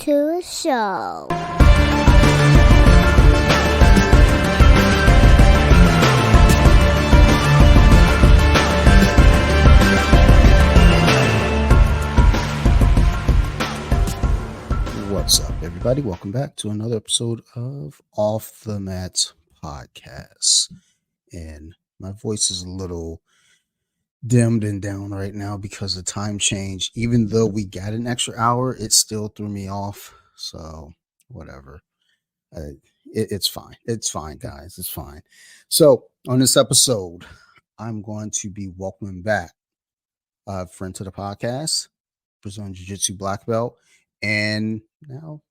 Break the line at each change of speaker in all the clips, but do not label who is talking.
to the show.
What's up, everybody? Welcome back to another episode of Off the Mats Podcast. And my voice is a little dimmed and down right now because the time change. Even though we got an extra hour, it still threw me off. So, whatever. It's fine. It's fine, guys. It's fine. So, on this episode, I'm going to be welcoming back a friend to the podcast, Brazilian Jiu-Jitsu black belt, and now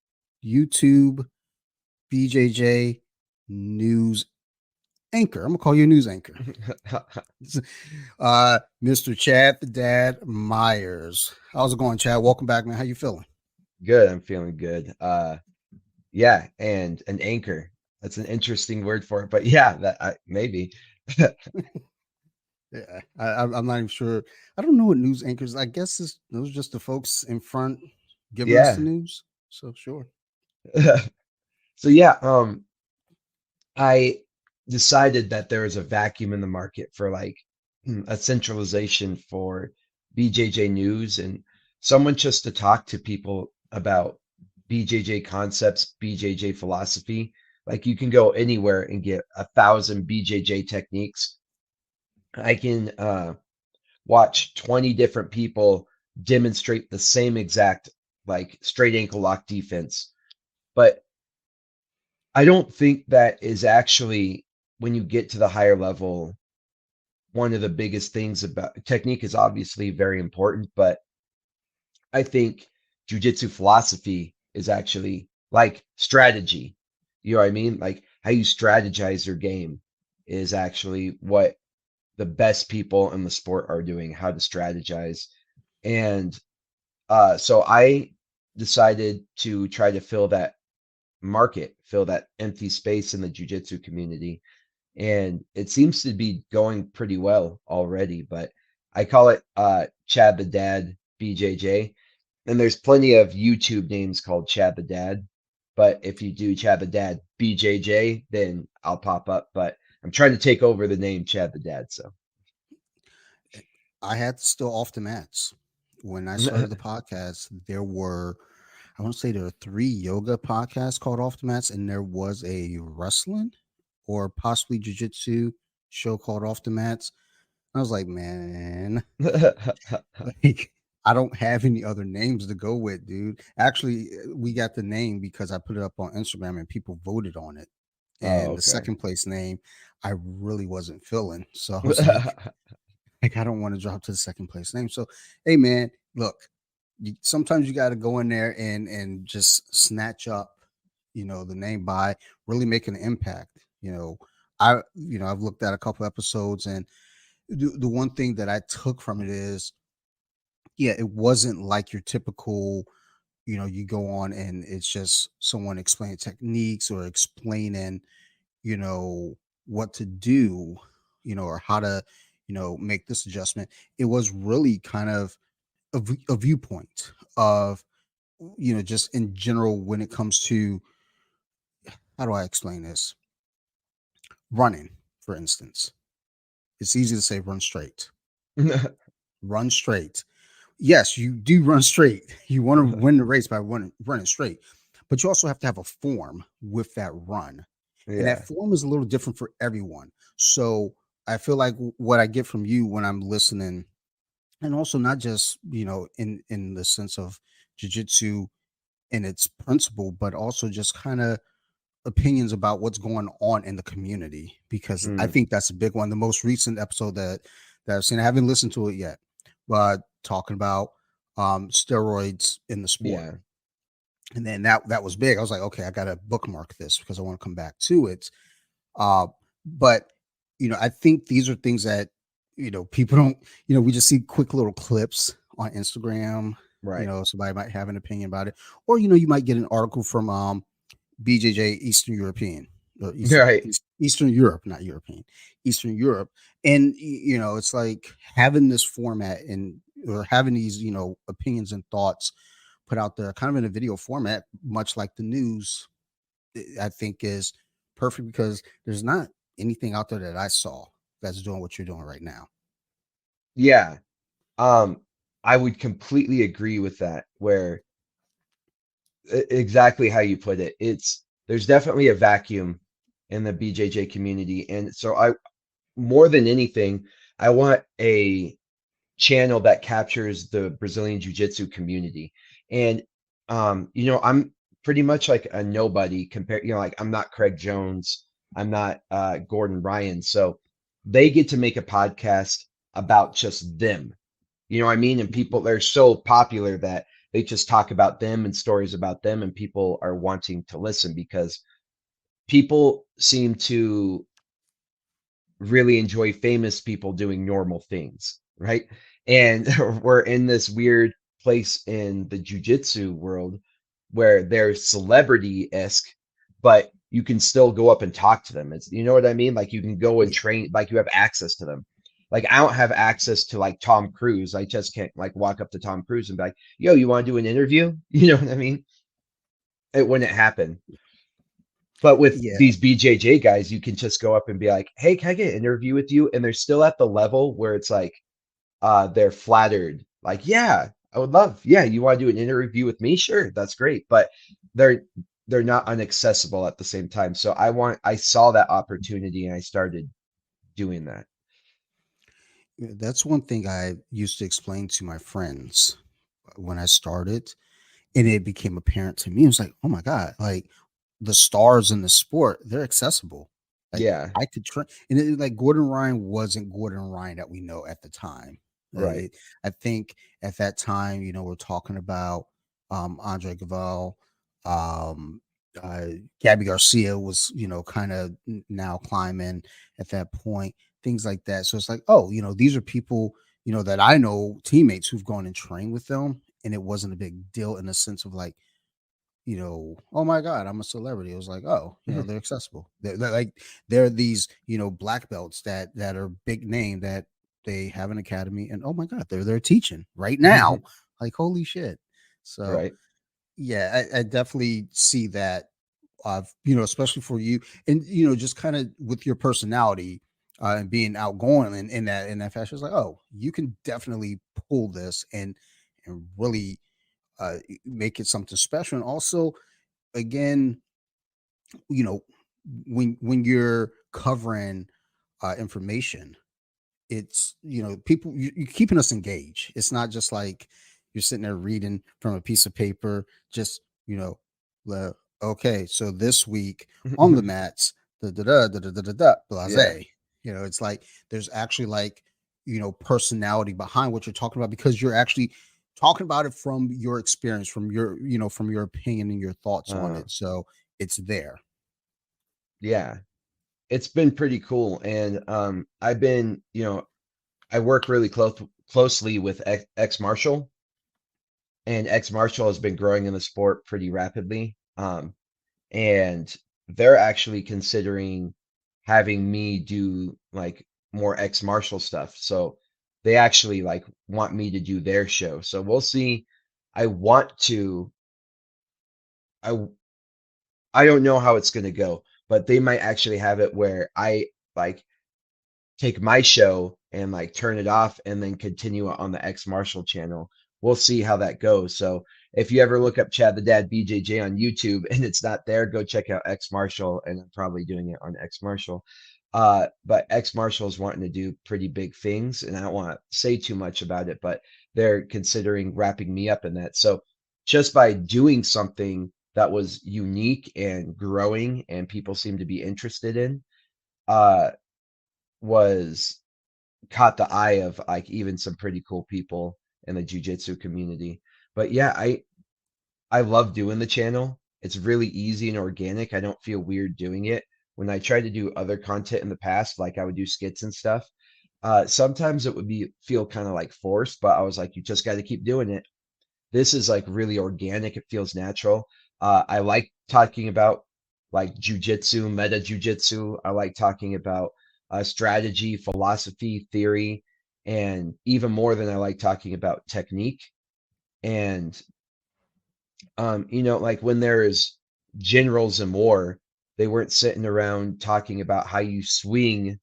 YouTube BJJ news anchor. I'm gonna call you a news anchor. Mr. Chad the Dad Myers. How's it going, Chad? Welcome back, man. How you feeling?
Good. I'm feeling good. Yeah, and an anchor. That's an interesting word for it, but yeah, maybe.
Yeah, I'm not even sure. I don't know what news anchors. I guess those are just the folks in front giving us the
Yeah.
news. So sure.
So yeah, I decided that there is a vacuum in the market for like a centralization for BJJ news and someone just to talk to people about BJJ concepts, BJJ philosophy. Like you can go anywhere and get 1,000 BJJ techniques. I can watch 20 different people demonstrate the same exact like straight ankle lock defense. But I don't think that is actually when you get to the higher level, one of the biggest things about technique is obviously very important, but I think jujitsu philosophy is actually like strategy. You know what I mean? Like how you strategize your game is actually what the best people in the sport are doing, how to strategize. And so I decided to try to fill that market, fill that empty space in the jujitsu community. And it seems to be going pretty well already, but I call it Chad the Dad BJJ. And there's plenty of YouTube names called Chad the Dad. But if you do Chad the Dad BJJ, then I'll pop up. But I'm trying to take over the name Chad the Dad. So
I had still off the mats. When I started the podcast, I want to say there were 3 yoga podcasts called Off the Mats, and there was a wrestling or possibly jujitsu show called Off the Mats. I was like, man, like I don't have any other names to go with, dude. Actually, we got the name because I put it up on Instagram and people voted on it.
Oh,
And the
okay.
second place name, I really wasn't feeling. So I was like, I don't want to drop to the second place name. So, hey, man, look, sometimes you got to go in there and just snatch up, the name by really making an impact. I've looked at a couple episodes, and the one thing that I took from it is, yeah, it wasn't like your typical, you go on and it's just someone explaining techniques or explaining, you know, what to do, or how to, make this adjustment. It was really kind of a viewpoint of, just in general when it comes to, how do I explain this? Running, for instance. It's easy to say run straight. Run straight. Yes, you do run straight. You want to win the race by running straight, but you also have to have a form with that run. And that
Yeah.
form is a little different for everyone. So I feel like what I get from you when I'm listening, and also not just, in the sense of jujitsu and its principle, but also just kind of opinions about what's going on in the community, because I
Mm,
think that's a big one. The most recent episode that I've seen, I haven't listened to it yet, but talking about steroids in the sport.
yeah.
And then that was big. I was like, okay, I gotta bookmark this because I want to come back to it. But I think these are things that people don't, we just see quick little clips on Instagram.
Right.
Somebody might have an opinion about it, or you might get an article from BJJ Eastern European, or
Right.
Eastern Europe, not European, Eastern Europe. And, it's like having this format and or having these, opinions and thoughts put out there kind of in a video format, much like the news, I think is perfect because there's not anything out there that I saw that's doing what you're doing right now.
Yeah. Um, I would completely agree with that, where exactly how you put it. There's definitely a vacuum in the BJJ community. And so more than anything, I want a channel that captures the Brazilian Jiu-Jitsu community. And I'm pretty much like a nobody compared, like I'm not Craig Jones, I'm not Gordon Ryan. So they get to make a podcast about just them. You know what I mean? And people, they're so popular that they just talk about them and stories about them, and people are wanting to listen because people seem to really enjoy famous people doing normal things, right? And we're in this weird place in the jujitsu world where they're celebrity-esque, but you can still go up and talk to them. You know what I mean? Like you can go and
Yeah.
train, like you have access to them. Like I don't have access to like Tom Cruise. I just can't like walk up to Tom Cruise and be like, "Yo, you want to do an interview?" You know what I mean? It wouldn't happen. But with
Yeah.
these BJJ guys, you can just go up and be like, "Hey, can I get an interview with you?" And they're still at the level where it's like, they're flattered. Like, yeah, I would love. Yeah, you want to do an interview with me? Sure, that's great. But they're they're not unaccessible at the same time. So I saw that opportunity and I started doing that.
That's one thing I used to explain to my friends when I started, and it became apparent to me. It was like, oh my God, like the stars in the sport, they're accessible. Like
Yeah,
I could train, and like Gordon Ryan wasn't Gordon Ryan that we know at the time.
right.
I think at that time, we're talking about Andre Gaval, um, uh, Gabby Garcia was, kind of now climbing at that point, things like that. So it's like, oh, these are people, that I know, teammates who've gone and trained with them, and it wasn't a big deal in the sense of like, oh my God, I'm a celebrity. It was like, oh, they're accessible. They're like they're these, black belts that are big name that they have an academy, and oh my God, they're teaching right now. Like holy shit. So
Right.
yeah, I definitely see that. Especially for you, and just kind of with your personality and being outgoing in that fashion, it's like, oh, you can definitely pull this and really make it something special. And also, again, you know, when you're covering information, it's people you're keeping us engaged. It's not just like you're sitting there reading from a piece of paper. Just le- okay, so this week on the mats, da da da da da da da da,
Yeah.
blase. It's like there's actually like personality behind what you're talking about because you're actually talking about it from your experience, from your opinion and your thoughts on
Uh,
it. So it's there.
yeah. It's been pretty cool. And I've been, I work really closely with X Marshall, and X Marshall has been growing in the sport pretty rapidly. And they're actually considering having me do like more X Marshall stuff. So they actually like want me to do their show. So we'll see. I want to. I I don't know how it's going to go, but they might actually have it where I like take my show and like turn it off and then continue it on the X Marshall channel. We'll see how that goes. So if you ever look up Chad the Dad BJJ on YouTube and it's not there, go check out X Marshall, and I'm probably doing it on X Marshall. But X Marshall is wanting to do pretty big things, and I don't want to say too much about it, but they're considering wrapping me up in that. So just by doing something that was unique and growing and people seem to be interested in, uh, was caught the eye of like even some pretty cool people in the jujitsu community. But yeah, I love doing the channel. It's really easy and organic. I don't feel weird doing it. When I tried to do other content in the past, like I would do skits and stuff, sometimes it would be feel kind of like forced, but I was like, you just got to keep doing it. This is like really organic. It feels natural. I like talking about like jujitsu, meta jujitsu. I like talking about strategy, philosophy, theory, and even more than I like talking about technique. And Like when there's generals in war, they weren't sitting around talking about how you swing,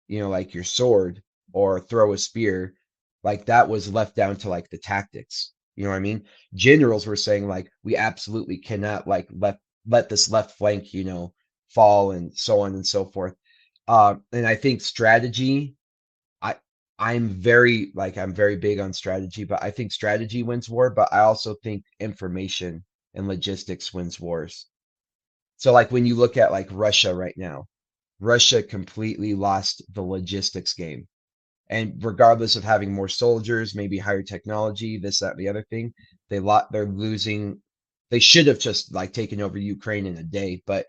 like your sword or throw a spear. Like that was left down to like the tactics. You know what I mean? Generals were saying like we absolutely cannot like let this left flank, fall and so on and so forth. And I think strategy, I I'm very big on strategy, but I think strategy wins war, but I also think information and logistics wins wars. So like when you look at like Russia right now, Russia completely lost the logistics game. And regardless of having more soldiers, maybe higher technology, this, that, the other thing, they're losing. They should have just like taken over Ukraine in a day, but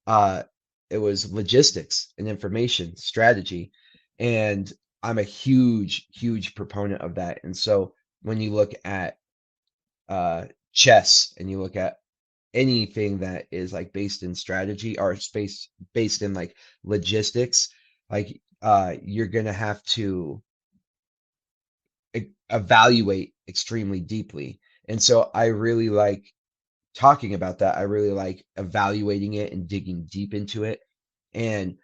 uh, it was logistics and information strategy, and I'm a huge, huge proponent of that. And so when you look at chess and you look at anything that is like based in strategy or space based in like logistics, like you're gonna have to evaluate extremely deeply. And so I really like talking about that. I really like evaluating it and digging deep into it. And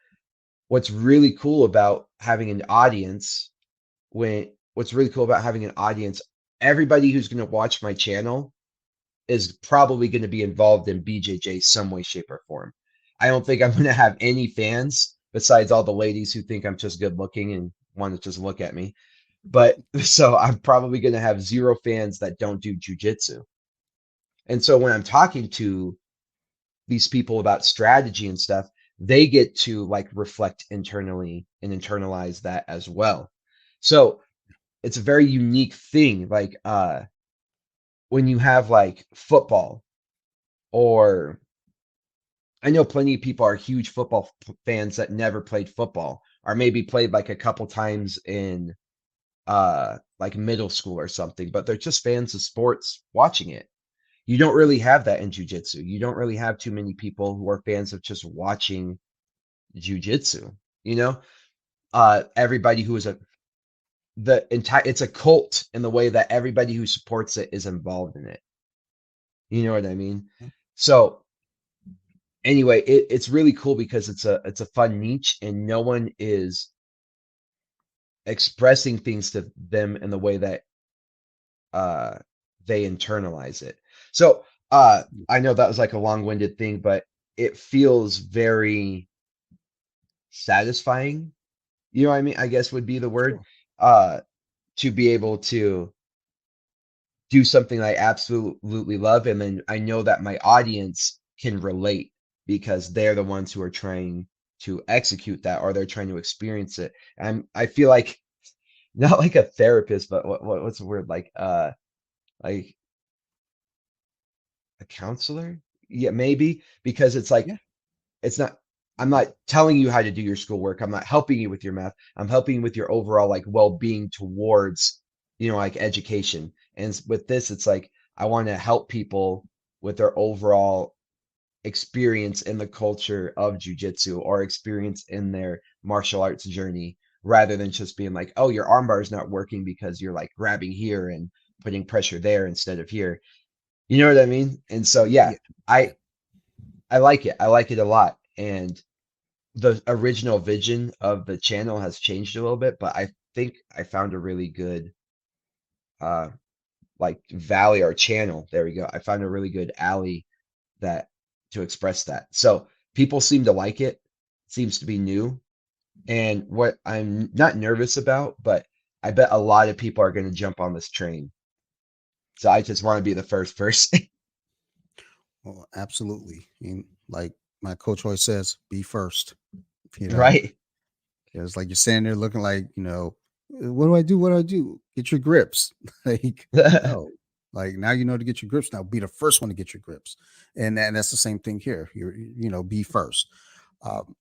what's really cool about having an audience what's really cool about having an audience, everybody who's going to watch my channel is probably going to be involved in BJJ some way, shape, or form. I don't think I'm going to have any fans besides all the ladies who think I'm just good looking and want to just look at me. But so I'm probably going to have zero fans that don't do jujitsu. And so when I'm talking to these people about strategy and stuff, they get to like reflect internally and internalize that as well. So it's a very unique thing. Like when you have like football, or I know plenty of people are huge football fans that never played football, or maybe played like a couple times in like middle school or something, but they're just fans of sports watching it. You don't really have that in jujitsu. You don't really have too many people who are fans of just watching jujitsu. You know, everybody who is a the entire it's a cult in the way that everybody who supports it is involved in it. You know what I mean? So anyway, it's really cool because it's a fun niche and no one is expressing things to them in the way that uh they internalize it. So I know that was like a long-winded thing, but it feels very satisfying. You know what I mean? I guess would be the word.
Sure.
Uh to be able to do something I absolutely love, and then I know that my audience can relate because they're the ones who are trying to execute that or they're trying to experience it. And I feel like not like a therapist, but what's the word? Like a counselor? Yeah, maybe because it's like
Yeah.
it's not I'm not telling you how to do your schoolwork. I'm not helping you with your math. I'm helping you with your overall like well-being towards, like education. And with this, it's like I want to help people with their overall experience in the culture of jujitsu or experience in their martial arts journey rather than just being like, oh, your armbar is not working because you're like grabbing here and putting pressure there instead of here. You know what I mean? And so yeah,
Yeah.
I I like it. I like it a lot. And the original vision of the channel has changed a little bit, but I think I found a really good uh like valley or channel. There we go. I found a really good alley that to express that. So people seem to like it. Seems to be new. And what I'm not nervous about, but I bet a lot of people are going to jump on this train. So I just want to be the first person.
Well, absolutely. And like my coach always says, be first. You know,
Right?
it's like you're standing there looking like, what do I do? What do I do? Get your grips. Like, no. Like now you know to get your grips. Now be the first one to get your grips. And that's the same thing here. Be first. Um,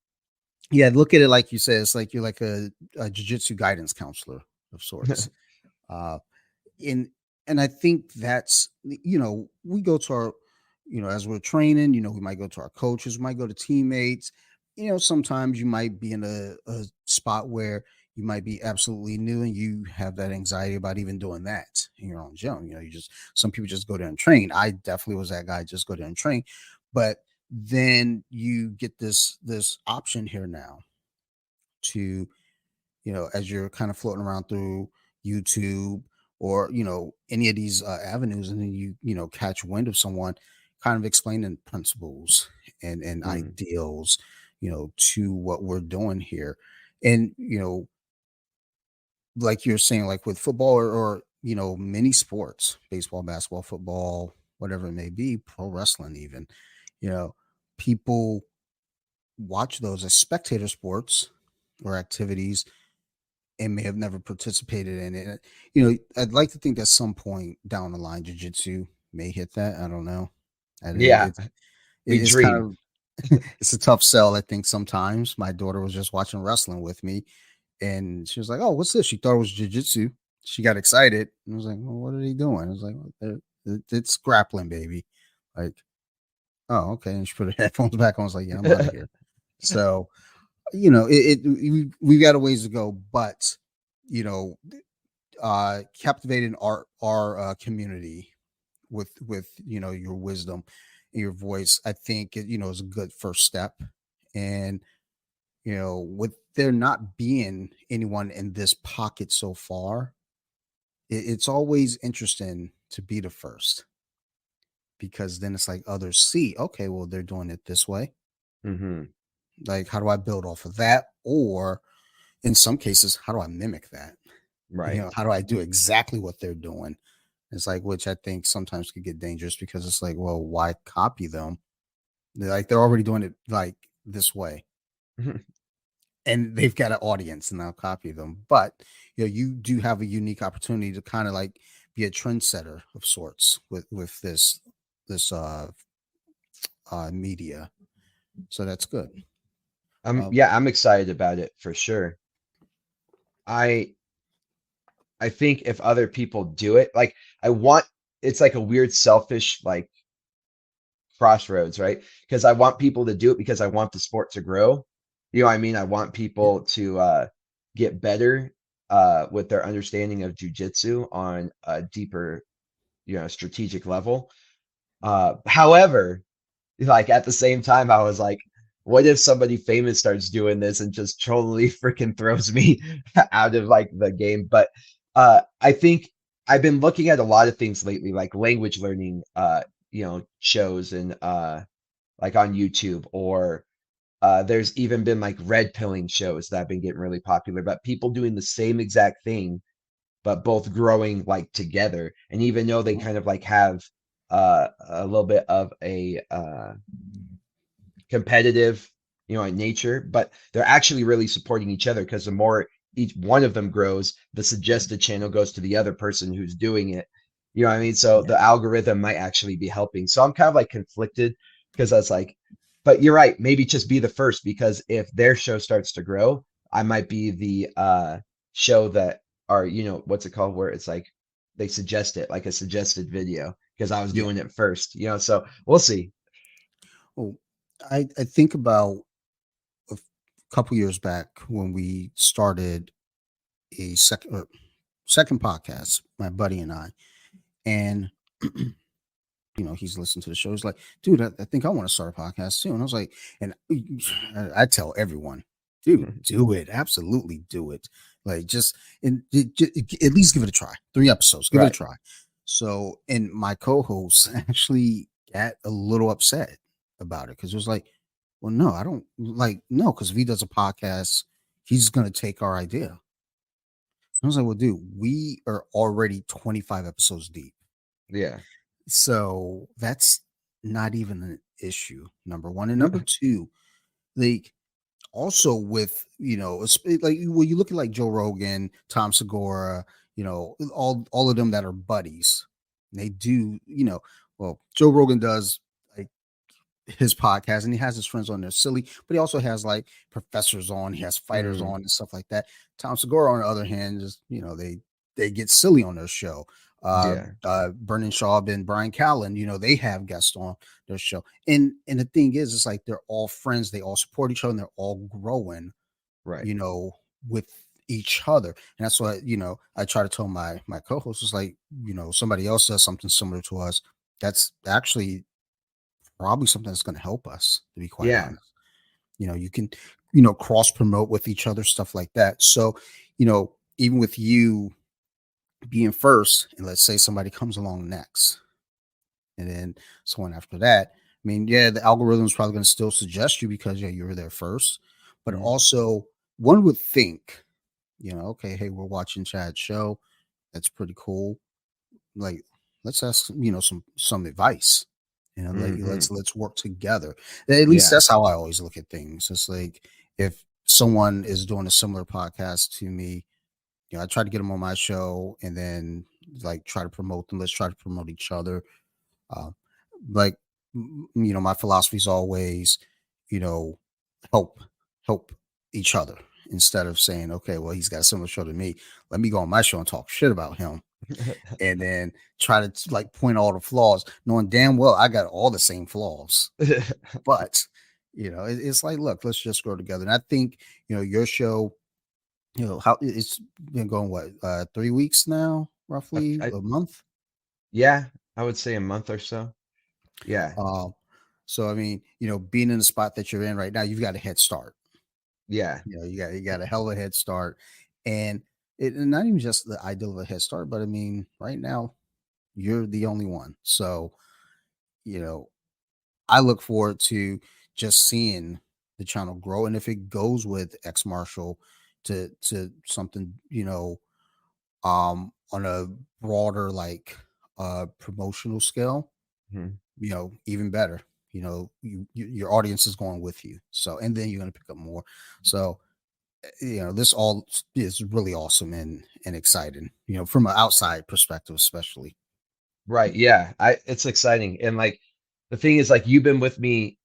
yeah, look at it like you said, it's like you're like a jiu-jitsu guidance counselor of sorts. Uh in and I think that's we go to our as we're training, we might go to our coaches, we might go to teammates. Sometimes you might be in a spot where You might be absolutely new and you have that anxiety about even doing that in your own gym. You know, you just, some people just go there and train. I definitely was that guy, just go there and train. But then you get this option here now to, you know, as you're kind of floating around through YouTube or, you know, any of these avenues, and then you know, catch wind of someone kind of explaining principles and
Mm,
ideals, you know, to what we're doing here. And, you know, like you're saying, like with football or you know, many sports, baseball, basketball, football, whatever it may be, pro wrestling, even, you know, people watch those as spectator sports or activities and may have never participated in it. You know, I'd like to think that some point down the line, jujitsu may hit that. I don't know. And
yeah, we
it's kind
dream.
of it's a tough sell. I think sometimes my daughter was just watching wrestling with me, and she was like, "Oh, what's this?" She thought it was jujitsu. She got excited and was like, "Well, what are they doing?" I was like, It's grappling, baby." Like, "Oh, okay." And she put her headphones back on. I was like, "Yeah, I'm out of here." So, you know, we got a ways to go, but you know, captivating our community with you know, your wisdom and your voice, I think you know, is a good first step. And you know, with there not being anyone in this pocket so far, it's always interesting to be the first, because then it's like others see, okay, well, they're doing it this way.
Hmm.
Like, how do I build off of that? Or in some cases, how do I mimic that? You
Right.
know, how do I do exactly what they're doing? It's like, which I think sometimes could get dangerous, because it's like, well, why copy them? Like, they're already doing it like this way, and they've got an audience, and I'll copy them. But you know, you do have a unique opportunity to kind of like be a trendsetter of sorts with this media. So that's good. Um,
Yeah, I'm excited about it for sure. I I think if other people do it, like I want, it's like a weird selfish like crossroads, right? Because I want people to do it because I want the sport to grow. You know what I mean? I want
yeah,
people to get better with their understanding of jujitsu on a deeper, you know, strategic level. However, like at the same time, I was like, what if somebody famous starts doing this and just totally freaking throws me out of like the game? But I think I've been looking at a lot of things lately, like language learning, you know, shows and like on YouTube, or there's even been like red pilling shows that have been getting really popular, but people doing the same exact thing, but both growing like together. And even though they
well,
kind of like have a little bit of a competitive, you know, in nature, but they're actually really supporting each other because the more each one of them grows, the suggested channel goes to the other person who's doing it. You know what I mean? So
yeah,
the algorithm might actually be helping. So I'm kind of like conflicted because that's like, but you're right, maybe just be the first because if their show starts to grow, I might be the show that are, you know, what's it called where it's like they suggest it, like a suggested video because I was
yeah.
doing it first, you know. So we'll see.
Well, I think about a couple years back when we started a second podcast, my buddy and I, and you know, he's listened to the show. He's like, dude, I think I want to start a podcast too. And I was like, and I tell everyone, dude, do it. Absolutely do it. Like, just, and at least give it a try. 3 episodes, give it a
Right.
try. So, and my co host actually got a little upset about it, because it was like, well, no, I don't like, no, because if he does a podcast, he's going to take our idea. I was like, well, dude, we are already 25 episodes deep.
Yeah.
So that's not even an issue. Number one. And number two, like, also with, you know, like when you look at like Joe Rogan, Tom Segura, you know, all of them that are buddies, they do, you know, well, Joe Rogan does like his podcast and he has his friends on there silly, but he also has like professors on, he has fighters
Mm,
on and stuff like that. Tom Segura, on the other hand, just, you know, they get silly on their show.
yeah.
Brennan Schaub and Brian Callen, you know, they have guests on their show. And the thing is, it's like they're all friends, they all support each other, and they're all growing,
Right.
you know, with each other. And that's why, I try to tell my co-host is like, somebody else says something similar to us. That's actually probably something that's going to help us, to be quite
Yeah.
honest. You can, cross promote with each other, stuff like that. So, even with you being first, and let's say somebody comes along next, and then someone after that. I mean, yeah, the algorithm is probably going to still suggest you because yeah, you were there first, but
Mhm.
also one would think, okay, hey, we're watching Chad's show. That's pretty cool. Like, let's ask, some advice. Like
Mhm.
let's work together. At least
Yeah.
that's how I always look at things. It's like if someone is doing a similar podcast to me, I try to get them on my show and then like try to promote them. Let's try to promote each other. Uh, like my philosophy is always, you know, help help each other instead of saying, okay, well, he's got a similar show to me. Let me go on my show and talk shit about him, and then try to like point all the flaws, knowing damn well I got all the same flaws. But it's like, look, let's just grow together. And I think your show, how it's been going, what, 3 weeks now, roughly
I,
a month.
yeah, I would say a month or so. Yeah.
Um, so I mean, being in the spot that you're in right now, you've got a head start.
Yeah.
You got a hell of a head start, and and not even just the ideal of a head start, but I mean, right now you're the only one. So you know, I look forward to just seeing the channel grow, and if it goes with X Marshall to something, on a broader like promotional scale,
Mhm.
even better. Your audience is going with you. So, and then you're going to pick up more. So, this all is really awesome and exciting, from an outside perspective, especially.
Right. Yeah. It's exciting. And like the thing is like you've been with me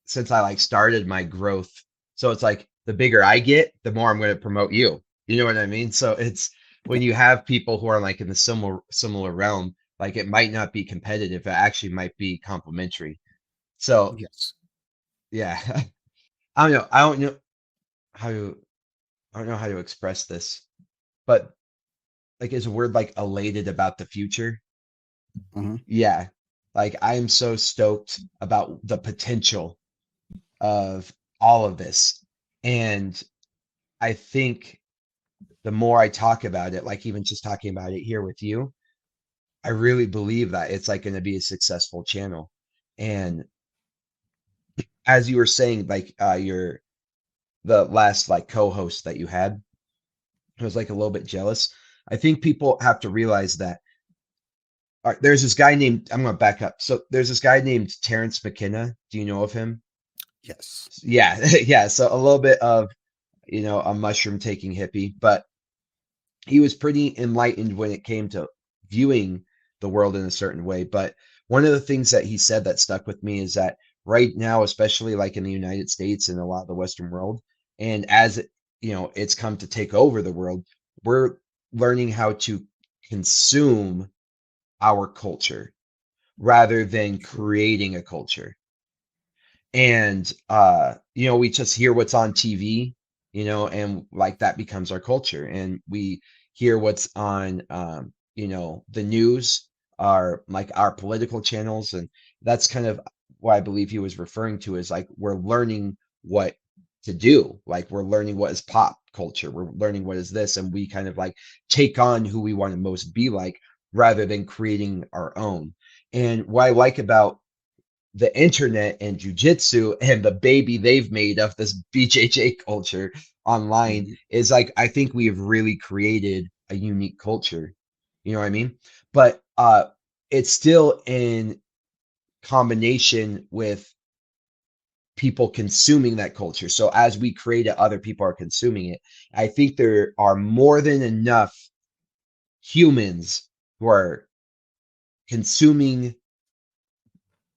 since I like started my growth. So it's like the bigger I get, the more I'm going to promote you. You know what I mean? So it's when
Yeah.
you have people who are like in the similar realm, like it might not be competitive, it actually might be complementary. So
Yes.
yeah. I don't know. How to I don't know how to express this, but like is a word like elated about the future?
Hmm.
Yeah. Like I am so stoked about the potential of all of this. And I think the more I talk about it, like even just talking about it here with you, I really believe that it's like going to be a successful channel. And as you were saying, like your the last like co-host that you had, I was like a little bit jealous. I think people have to realize that all right, there's this guy named I'm going to back up. So there's this guy named Terrence McKenna. Do you know of him?
Yes.
Yeah, yeah. So a little bit of a mushroom taking hippie, but he was pretty enlightened when it came to viewing the world in a certain way. But one of the things that he said that stuck with me is that right now, especially like in the United States and a lot of the Western world, and as it's come to take over the world, we're learning how to consume our culture rather than
True.
creating a culture. And we just hear what's on TV, and like that becomes our culture. And we hear what's on the news, our political channels, and that's kind of what I believe he was referring to is like we're learning what to do. Like we're learning what is pop culture. We're learning what is this, and we kind of like take on who we want to most be like rather than creating our own. And what I like about the internet and jujitsu and the baby they've made of this BJJ culture online
Mhm.
is like I think we have really created a unique culture. You know what I mean? But it's still in combination with people consuming that culture. So as we create it, other people are consuming it. I think there are more than enough humans who are consuming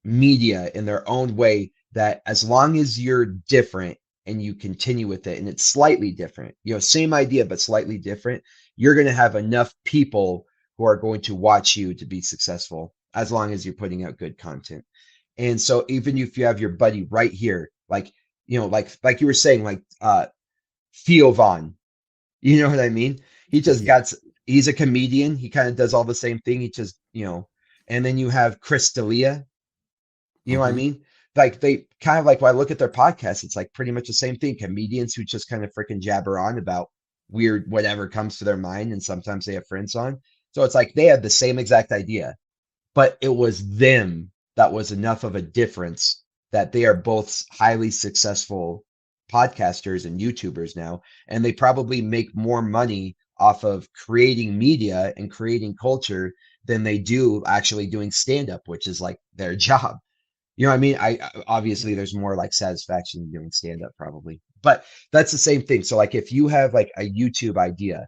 media in their own way that as long as you're different and you continue with it and it's slightly different, same idea but slightly different, you're going to have enough people who are going to watch you to be successful as long as you're putting out good content. And so even if you have your buddy right here, like like you were saying, like Theo Vaughn, You know what I mean? He just
Yeah.
got, he's a comedian. He kind of does all the same thing. He just, and then you have Chris D'Elia. You know what I
Hmm.
mean? Like they kind of like when I look at their podcast, it's like pretty much the same thing. Comedians who just kind of freaking jabber on about weird whatever comes to their mind, and sometimes they have friends on. So it's like they had the same exact idea, but it was them that was enough of a difference that they are both highly successful podcasters and YouTubers now, and they probably make more money off of creating media and creating culture than they do actually doing stand up, which is like their job. You know what I mean? Obviously there's more like satisfaction in doing stand up probably. But that's the same thing. So like if you have like a YouTube idea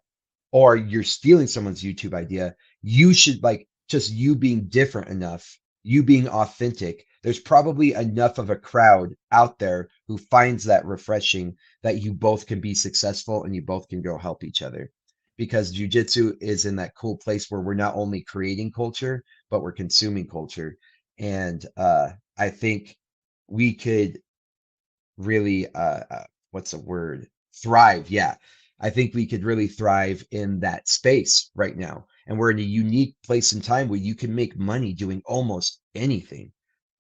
or you're stealing someone's YouTube idea, you should like just you being different enough, you being authentic. There's probably enough of a crowd out there who finds that refreshing that you both can be successful and you both can go help each other. Because jujitsu is in that cool place where we're not only creating culture, but we're consuming culture. And I think we could really what's the word, thrive. Yeah, I think we could really thrive in that space right now, and we're in a unique place in time where you can make money doing almost anything.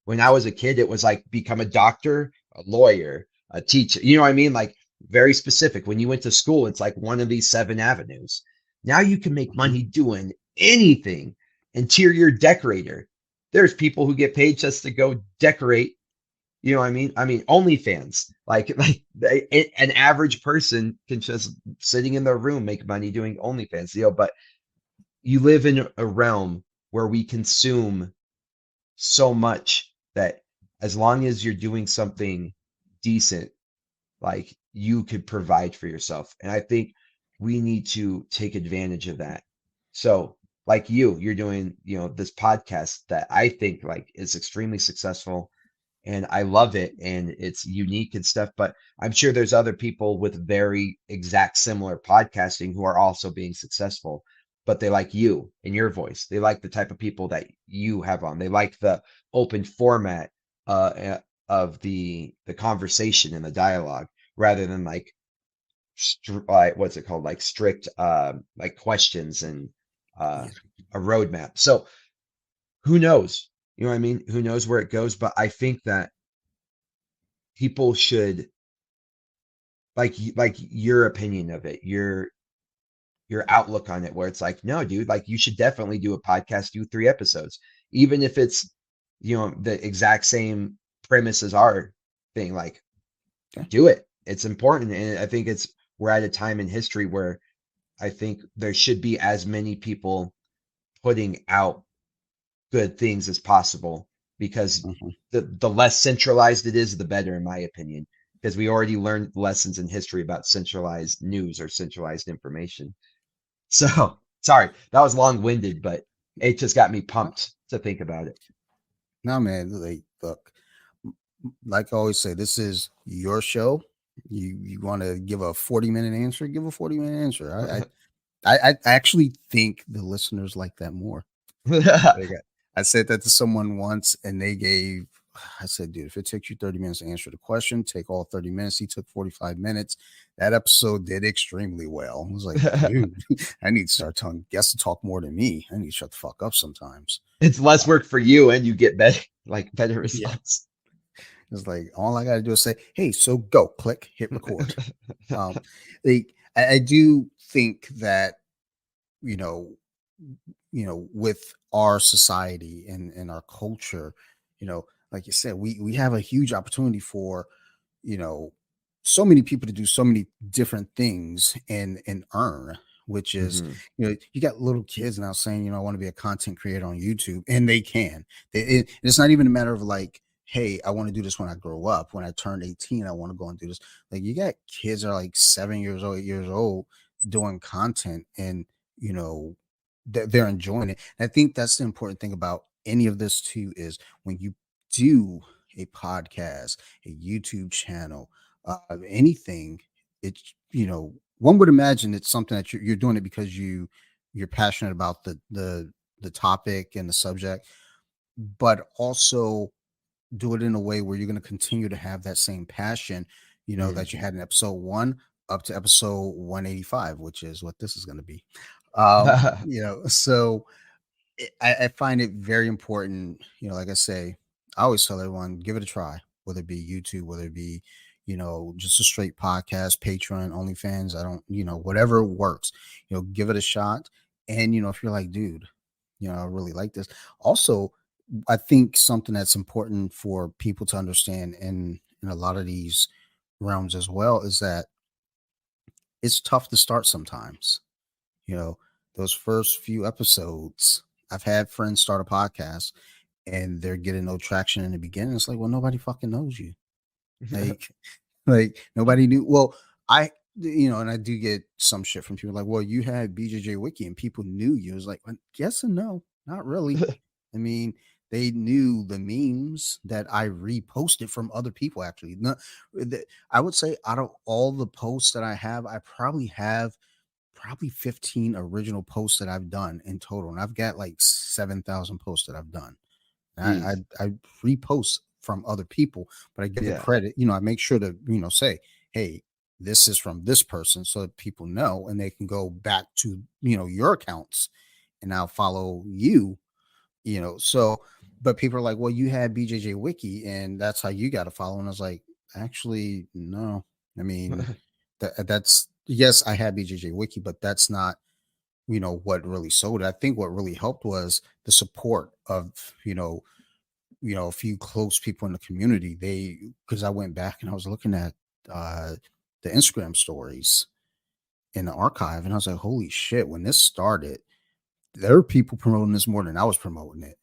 When I was a kid, it was like become a doctor, a lawyer, a teacher, you know what I mean, like very specific. When you went to school, it's like one of these seven avenues. Now you can make
Hmm.
money doing anything. Interior decorator, there's people who get paid just to go decorate. You know what I mean? I mean, OnlyFans, like an average person can just sitting in their room make money doing OnlyFans, but you live in a realm where we consume so much that as long as you're doing something decent, like you could provide for yourself. And I think we need to take advantage of that. So, like you're doing, this podcast that I think like is extremely successful and I love it and it's unique and stuff. But I'm sure there's other people with very exact similar podcasting who are also being successful, but they like you and your voice. They like the type of people that you have on. They like the open format of the conversation and the dialogue rather than like what's it called, like strict like questions and uh
Yeah.
a roadmap. So who knows? You know what I mean? Who knows where it goes? But I think that people should like your opinion of it, your outlook on it, where it's like, no, dude, like you should definitely do a podcast, do 3 episodes, even if it's the exact same premise as our thing. Like,
Yeah.
do it. It's important, and I think we're at a time in history where I think there should be as many people putting out good things as possible because
Hmm.
the less centralized it is, the better, in my opinion. Because we already learned lessons in history about centralized news or centralized information. So sorry, that was long winded, but it just got me
No,
pumped to think about it.
no, man. Like, look, like I always say, this is your show. You want to give a 40-minute answer? Give a 40-minute answer. I actually think the listeners like that more. Like I said that to someone once, and they gave. I said, dude, if it takes you 30 minutes to answer the question, take all 30 minutes. He took 45 minutes. That episode did extremely well. I was like, dude, I need to start telling guests to talk more than me. I need to shut the fuck up sometimes.
It's less
Uh,
work for you, and you get better, like better
yeah.
results.
It's like all I got to do is say, hey, so go, click, hit record. Um, I do think that you know, with our society and our culture, like you said, we have a huge opportunity for, you know, so many people to do so many different things and earn, which is,
Hmm.
you got little kids now saying, I want to be a content creator on YouTube, and they can. It's not even a matter of like, hey, I want to do this when I grow up. When I turn 18, I want to go and do this. Like you got kids that are like 7 years old, 8 years old doing content, and you know they're enjoying it. And I think that's the important thing about any of this too is when you do a podcast, a YouTube channel, anything, it's one would imagine it's something that you're doing it because you're passionate about the topic and the subject, but also do it in a way where you're going to continue to have that same passion, that you
Hmm.
had in episode one, up to episode 185, which is what this is going to be. So I find it very important. Like I say, I always tell everyone, give it a try, whether it be YouTube, whether it be, just a straight podcast, Patreon, OnlyFans. I don't, whatever works, give it a shot. And, if you're like, dude, I really like this. Also, I think something that's important for people to understand in a lot of these realms as well is that it's tough to start sometimes. You know, those first few episodes, I've had friends start a podcast and they're getting no traction in the beginning. It's like, well, nobody fucking knows you. Like, like nobody knew. Well, and I do get some shit from people like, well, you had BJJ Wiki and people knew you. It was like, well, yes and no, not really. I mean, they knew the memes that I reposted from other people. Actually, no, I would say out of all the posts that I have, I probably have 15 original posts that I've done in total, and I've got like 7,000 posts that I've done.
Jeez.
I repost from other people, but I give the
Yeah.
credit. I make sure to say, hey, this is from this person, so that people know, and they can go back to your accounts, and I'll follow you. So, but people are like, well, you had BJJ Wiki, and that's how you got to follow. And I was like, actually, no. I mean, that's yes, I had BJJ Wiki, but that's not what really sold it. I think what really helped was the support of a few close people in the community. Because I went back and I was looking at uh the Instagram stories in the archive, and I was like, holy shit, when this started, there were people promoting this more than I was promoting it.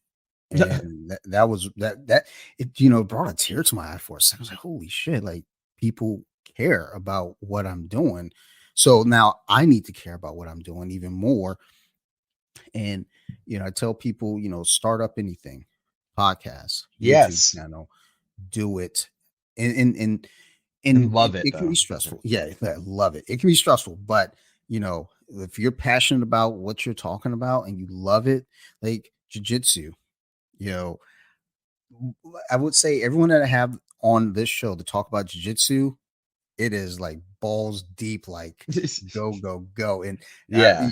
And that was that it brought a tear to my eye for a second. I was like, holy shit, like people care about what I'm doing. So now I need to care about what I'm doing even more. And I tell people, start up anything, podcast, YouTube
Yes.
channel, do it. And
And
it,
love it
it can be
though.
stressful. Yeah, I love it. It can be stressful, but if you're passionate about what you're talking about and you love it, like jujitsu, you know, I would say everyone that I have on this show to talk about jujitsu, it is like balls deep, like go, go, go. And,
Yeah.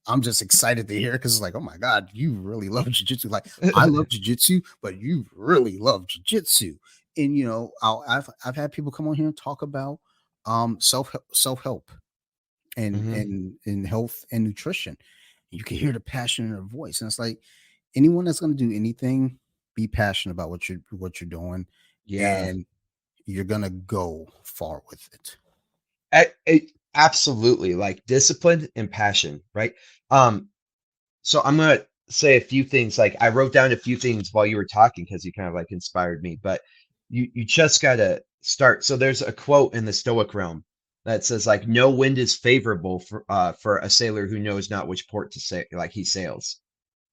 I'm just excited to hear because it's like, oh my God, you really love jujitsu. Like, I love jujitsu, but you really love jujitsu. And, I've had people come on here and talk about self help and,
Hmm.
health and nutrition. You can hear the passion in their voice. And it's like anyone that's going to do anything, be passionate about what you're doing,
Yeah.
and you're gonna go far with it.
Absolutely. Like discipline and passion, right? Um, so I'm gonna say a few things. Like I wrote down a few things while you were talking because you kind of like inspired me. But you just gotta start. So there's a quote in the Stoic realm that says like no wind is favorable for a sailor who knows not which port to say like he sails.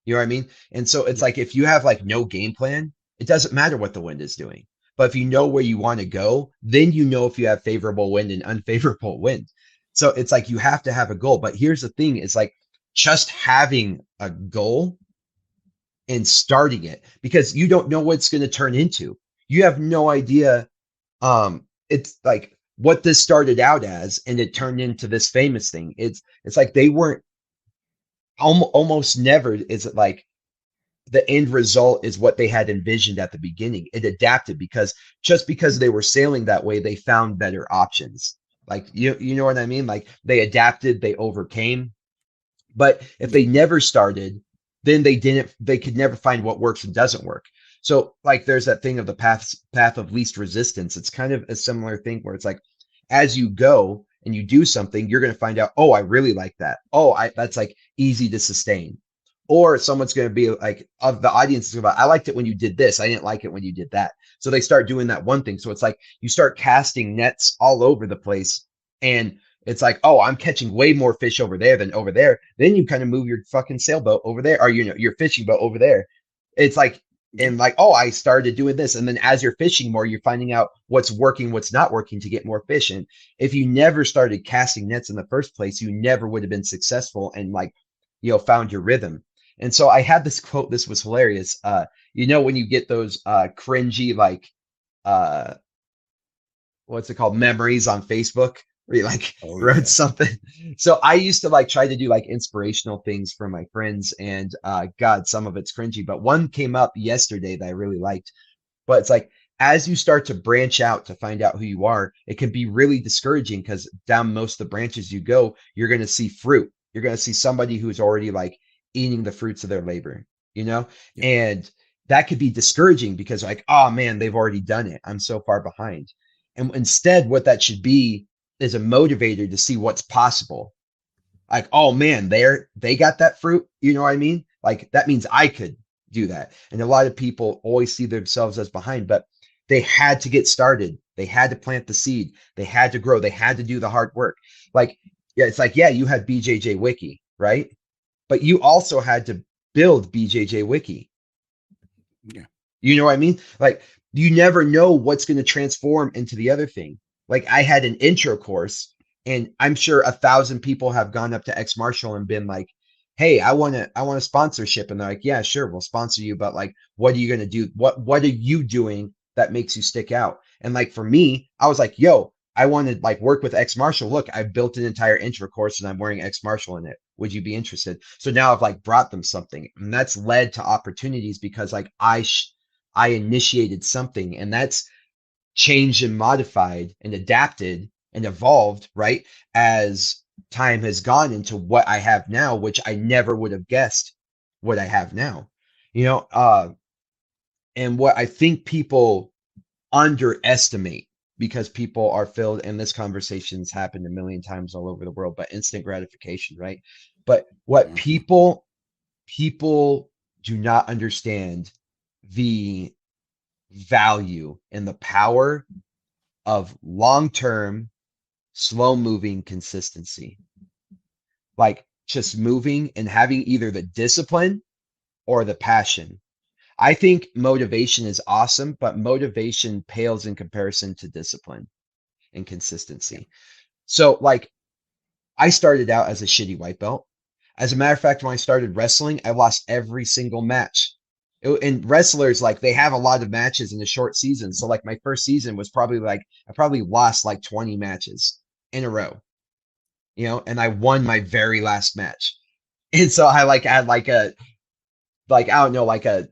You know what I mean? And so it's
Yeah.
like if you have like no game plan, it doesn't matter what the wind is doing. But if you know where you want to go, then you know if you have favorable wind and unfavorable wind. So it's like you have to have a goal. But here's the thing, it's like just having a goal and starting it because you don't know what it's going to turn into. You have no idea it's like what this started out as and it turned into this famous thing. It's like they weren't almost never is it like the end result is what they had envisioned at the beginning. It adapted because just because they were sailing that way, they found better options. Like you know what I mean? Like they adapted, they overcame. But if
Yeah.
they never started, then they could never find what works and doesn't work. So like there's that thing of the path of least resistance. It's kind of a similar thing where it's like as you go and you do something, you're going to find out, oh, I really like that. Oh, that's like easy to sustain. Or someone's going to be like, of the audience is about, I liked it when you did this. I didn't like it when you did that. So they start doing that one thing. So it's like you start casting nets all over the place. And it's like, oh, I'm catching way more fish over there than over there. Then you kind of move your fucking sailboat over there, or your fishing boat over there. It's like,
Yeah.
and like, oh, I started doing this. And then as you're fishing more, you're finding out what's working, what's not working to get more fish. And if you never started casting nets in the first place, you never would have been successful and like, found your rhythm. And so I had this quote, this was hilarious. When you get those cringy, like, uh, what's it called? Memories on Facebook where you like
Oh
wrote
yeah.
something. So I used to like try to do like inspirational things for my friends, and God, some of it's cringy, but one came up yesterday that I really liked. But it's like as you start to branch out to find out who you are, it can be really discouraging because down most of the branches you go, you're going to see fruit. You're going to see somebody who's already like eating the fruits of their labor, you know?
Yeah.
And that could be discouraging because like, oh man, they've already done it. I'm so far behind. And instead, what that should be is a motivator to see what's possible. Like, oh man, they got that fruit. You know what I mean? Like that means I could do that. And a lot of people always see themselves as behind, but they had to get started. They had to plant the seed. They had to grow. They had to do the hard work. Like, yeah, it's like, yeah, you had BJJ Wiki, right? But you also had to build BJJ Wiki.
Yeah.
You know what I mean? Like you never know what's going to transform into the other thing. Like I had an intro course, and I'm sure 1,000 people have gone up to X Marshall and been like, "Hey, I want a sponsorship," and they're like, "Yeah, sure, we'll sponsor you, but like, what are you going to do? What are you doing that makes you stick out?" And like for me, I was like, "Yo, I want to like work with X Marshall. Look, I've built an entire intro course and I'm wearing X Marshall in it. Would you be interested?" So now I've like brought them something, and that's led to opportunities because like I initiated something, and that's changed and modified and adapted and evolved, right? As time has gone into what I have now, which I never would have guessed what I have now. You know, and what I think people underestimate because people are filled, and this conversation's happened a million times all over the world, but instant gratification, right? But what
Uh-huh.
people do not understand the value and the power of long-term, slow-moving consistency. Like just moving and having either the discipline or the passion. I think motivation is awesome, but motivation pales in comparison to discipline and
Yeah.
consistency. So, like, I started out as a shitty white belt. As a matter of fact, when I started wrestling, I lost every single match. And wrestlers, like, they have a lot of matches in a short season. So, like, my first season was probably like, I probably lost like 20 matches in a row, and I won my very last match. And so I like had like, I don't know, like a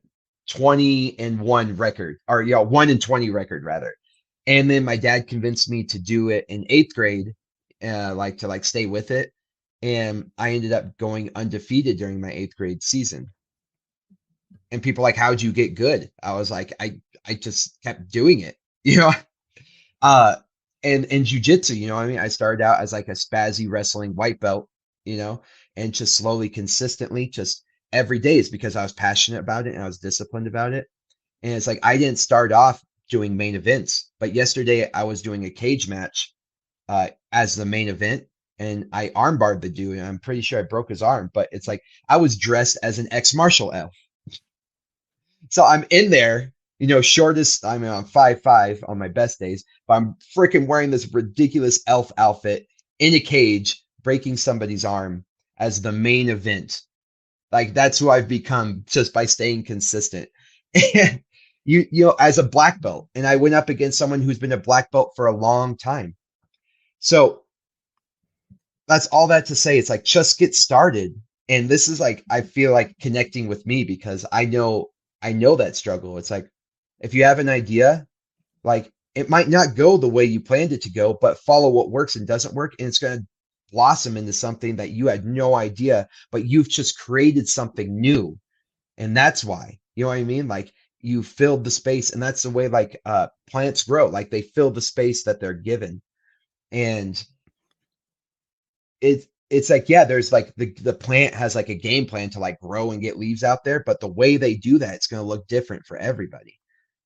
20-1 record, or, 1-20 record rather. And then my dad convinced me to do it in eighth grade, like to like stay with it. And I ended up going undefeated during my eighth grade season. And people like, how'd you get good? I was like, I just kept doing it, you know. Uh, and in jujitsu, I mean, I started out as like a spazzy wrestling white belt, you know, and just slowly, consistently, just every day is because I was passionate about it and I was disciplined about it. And it's like I didn't start off doing main events, but yesterday I was doing a cage match as the main event, and I armbarred the dude, and I'm pretty sure I broke his arm. But it's like I was dressed as an ex martial elf, so I'm in there, shortest. I mean, I'm 5'5" on my best days, but I'm freaking wearing this ridiculous elf outfit in a cage, breaking somebody's arm as the main event. Like that's who I've become just by staying consistent. And as a black belt, and I went up against someone who's been a black belt for a long time. So that's all that to say. It's like just get started. And this is like I feel like connecting with me because I know that struggle. It's like if you have an idea, like it might not go the way you planned it to go, but follow what works and doesn't work, and it's going to blossom into something that you had no idea, but you've just created something new. And that's why. You know what I mean? Like you filled the space, and that's the way like plants grow. Like they fill the space that they're given. And it's like, yeah, there's like the plant has like a game plan to like grow and get leaves out there, but the way they do that, it's going to look different for everybody,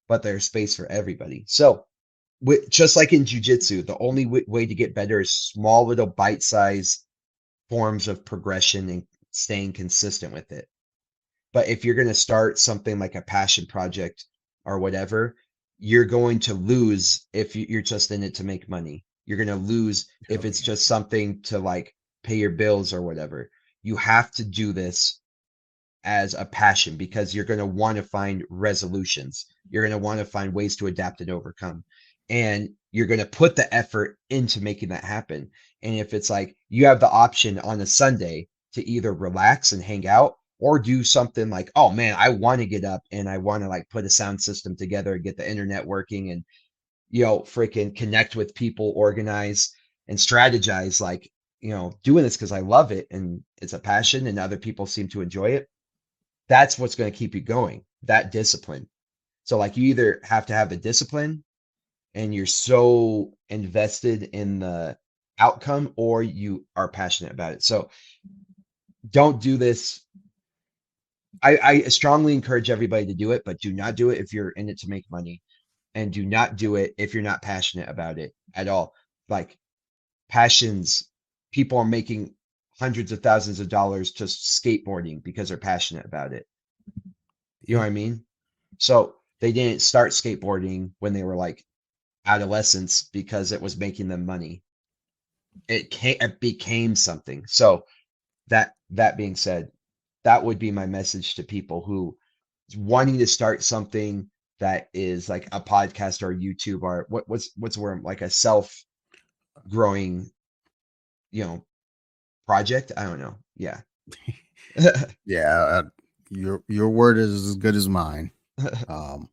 but there's space for everybody. So just like in jujitsu, the only way to get better is small little bite-sized forms of progression and staying consistent with it. But if you're going to start something like a passion project or whatever, you're going to lose if you're just in it to make money. You're going to lose if
Oh
it's
yeah.
just something to like pay your bills or whatever. You have to do this as a passion because you're going to want to find resolutions. You're going to want to find ways to adapt and overcome. and you're going to put the effort into making that happen. And if it's like you have the option on a Sunday to either relax and hang out or do something like, oh man, I want to get up and I want to like put a sound system together and get the internet working and, freaking connect with people, organize and strategize, like, doing this because I love it and it's a passion and other people seem to enjoy it. That's what's going to keep you going, that discipline. So, like, you either have to have the discipline and you're so invested in the outcome or you are passionate about it. So, don't do this. I strongly encourage everybody to do it, but do not do it if you're in it to make money. And do not do it if you're not passionate about it at all. Like, passions, people are making hundreds of thousands of dollars just skateboarding because they're passionate about it. You know
Yeah.
what I mean? So they didn't start skateboarding when they were like adolescents because it was making them money. It became something. So that being said, that would be my message to people who wanting to start something that is like a podcast or YouTube or what's the word, like a self growing, you know, project. I don't know. Yeah.
Yeah, your word is as good as mine. Um,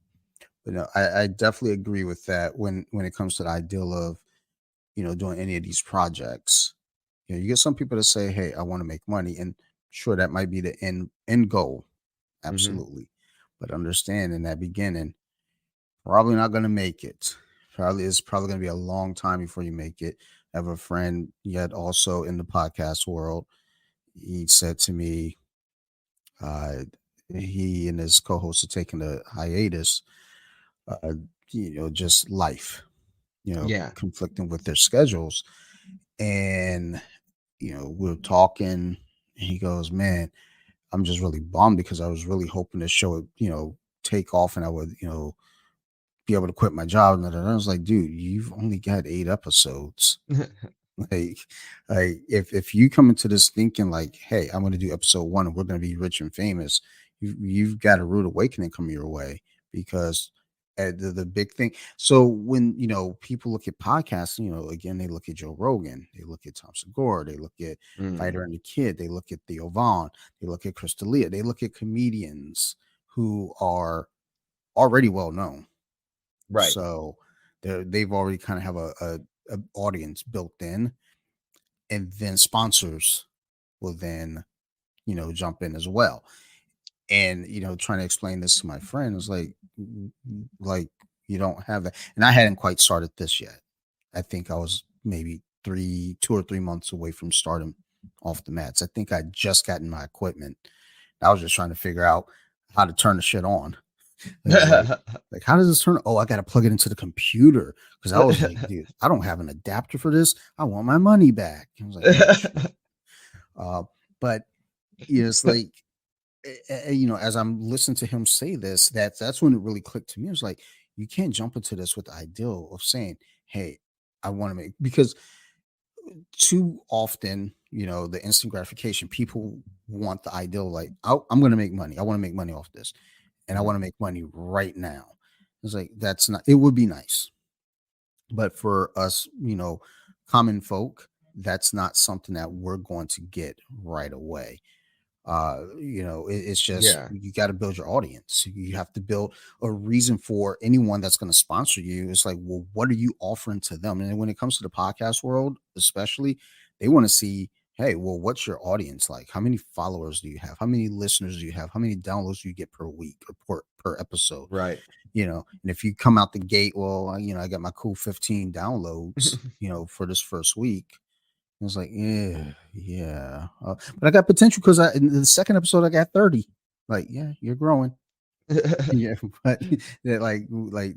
but no, I definitely agree with that when it comes to the ideal of doing any of these projects. You get some people to say, "Hey, I want to make money," and sure, that might be the end goal,
Hmm.
absolutely. But understand in that beginning, probably not going to make it. Probably going to be a long time before you make it. I have a friend yet also in the podcast world. He said to me, uh, he and his co-host are taking a hiatus. Uh, just life,
Yeah.
conflicting with their schedules, and we're talking. And he goes, "Man, I'm just really bummed because I was really hoping the show would, take off and I would, be able to quit my job." And I was like, "Dude, you've only got 8 episodes." Like, if you come into this thinking like, "Hey, I'm going to do episode 1 and we're going to be rich and famous," you've got a rude awakening coming your way because the big thing. So when people look at podcasts, again they look at Joe Rogan, they look at Tom Segura, they look at
Mm,
Fighter and the Kid, they look at Theo Vaughn, they look at Chris D'Elia, they look at comedians who are already well known.
right.
So they've already kind of have a audience built in, and then sponsors will then jump in as well. And trying to explain this to my friend is like you don't have that, and I hadn't quite started this yet. I think I was maybe 2 or 3 months away from starting off the mats. I think I just gotten my equipment. I was just trying to figure out how to turn the shit on. It was like, how does this turn? Oh, I got to plug it into the computer because I was like, dude, I don't have an adapter for this. I want my money back. I was like, oh shit. Uh, but it's like, as I'm listening to him say this, that's when it really clicked to me. It was like, you can't jump into this with the ideal of saying, hey, I want to make, because too often, the instant gratification, people want the ideal, like, oh, I'm going to make money. I want to make money off this. And I
Mhm.
want to make money right now. It's like, that's not, it would be nice. But for us, common folk, that's not something that we're going to get right away. It's just
Yeah.
you got to build your audience. You have to build a reason for anyone that's going to sponsor you. It's like, well, what are you offering to them? And when it comes to the podcast world, especially, they want to see, hey, well, what's your audience like? How many followers do you have? How many listeners do you have? How many downloads do you get per week or per episode?
Right.
And if you come out the gate, well, I got my cool 15 downloads, for this first week. I was like, yeah, yeah. But I got potential because in the second episode I got 30. Like, yeah, you're growing. Yeah, but like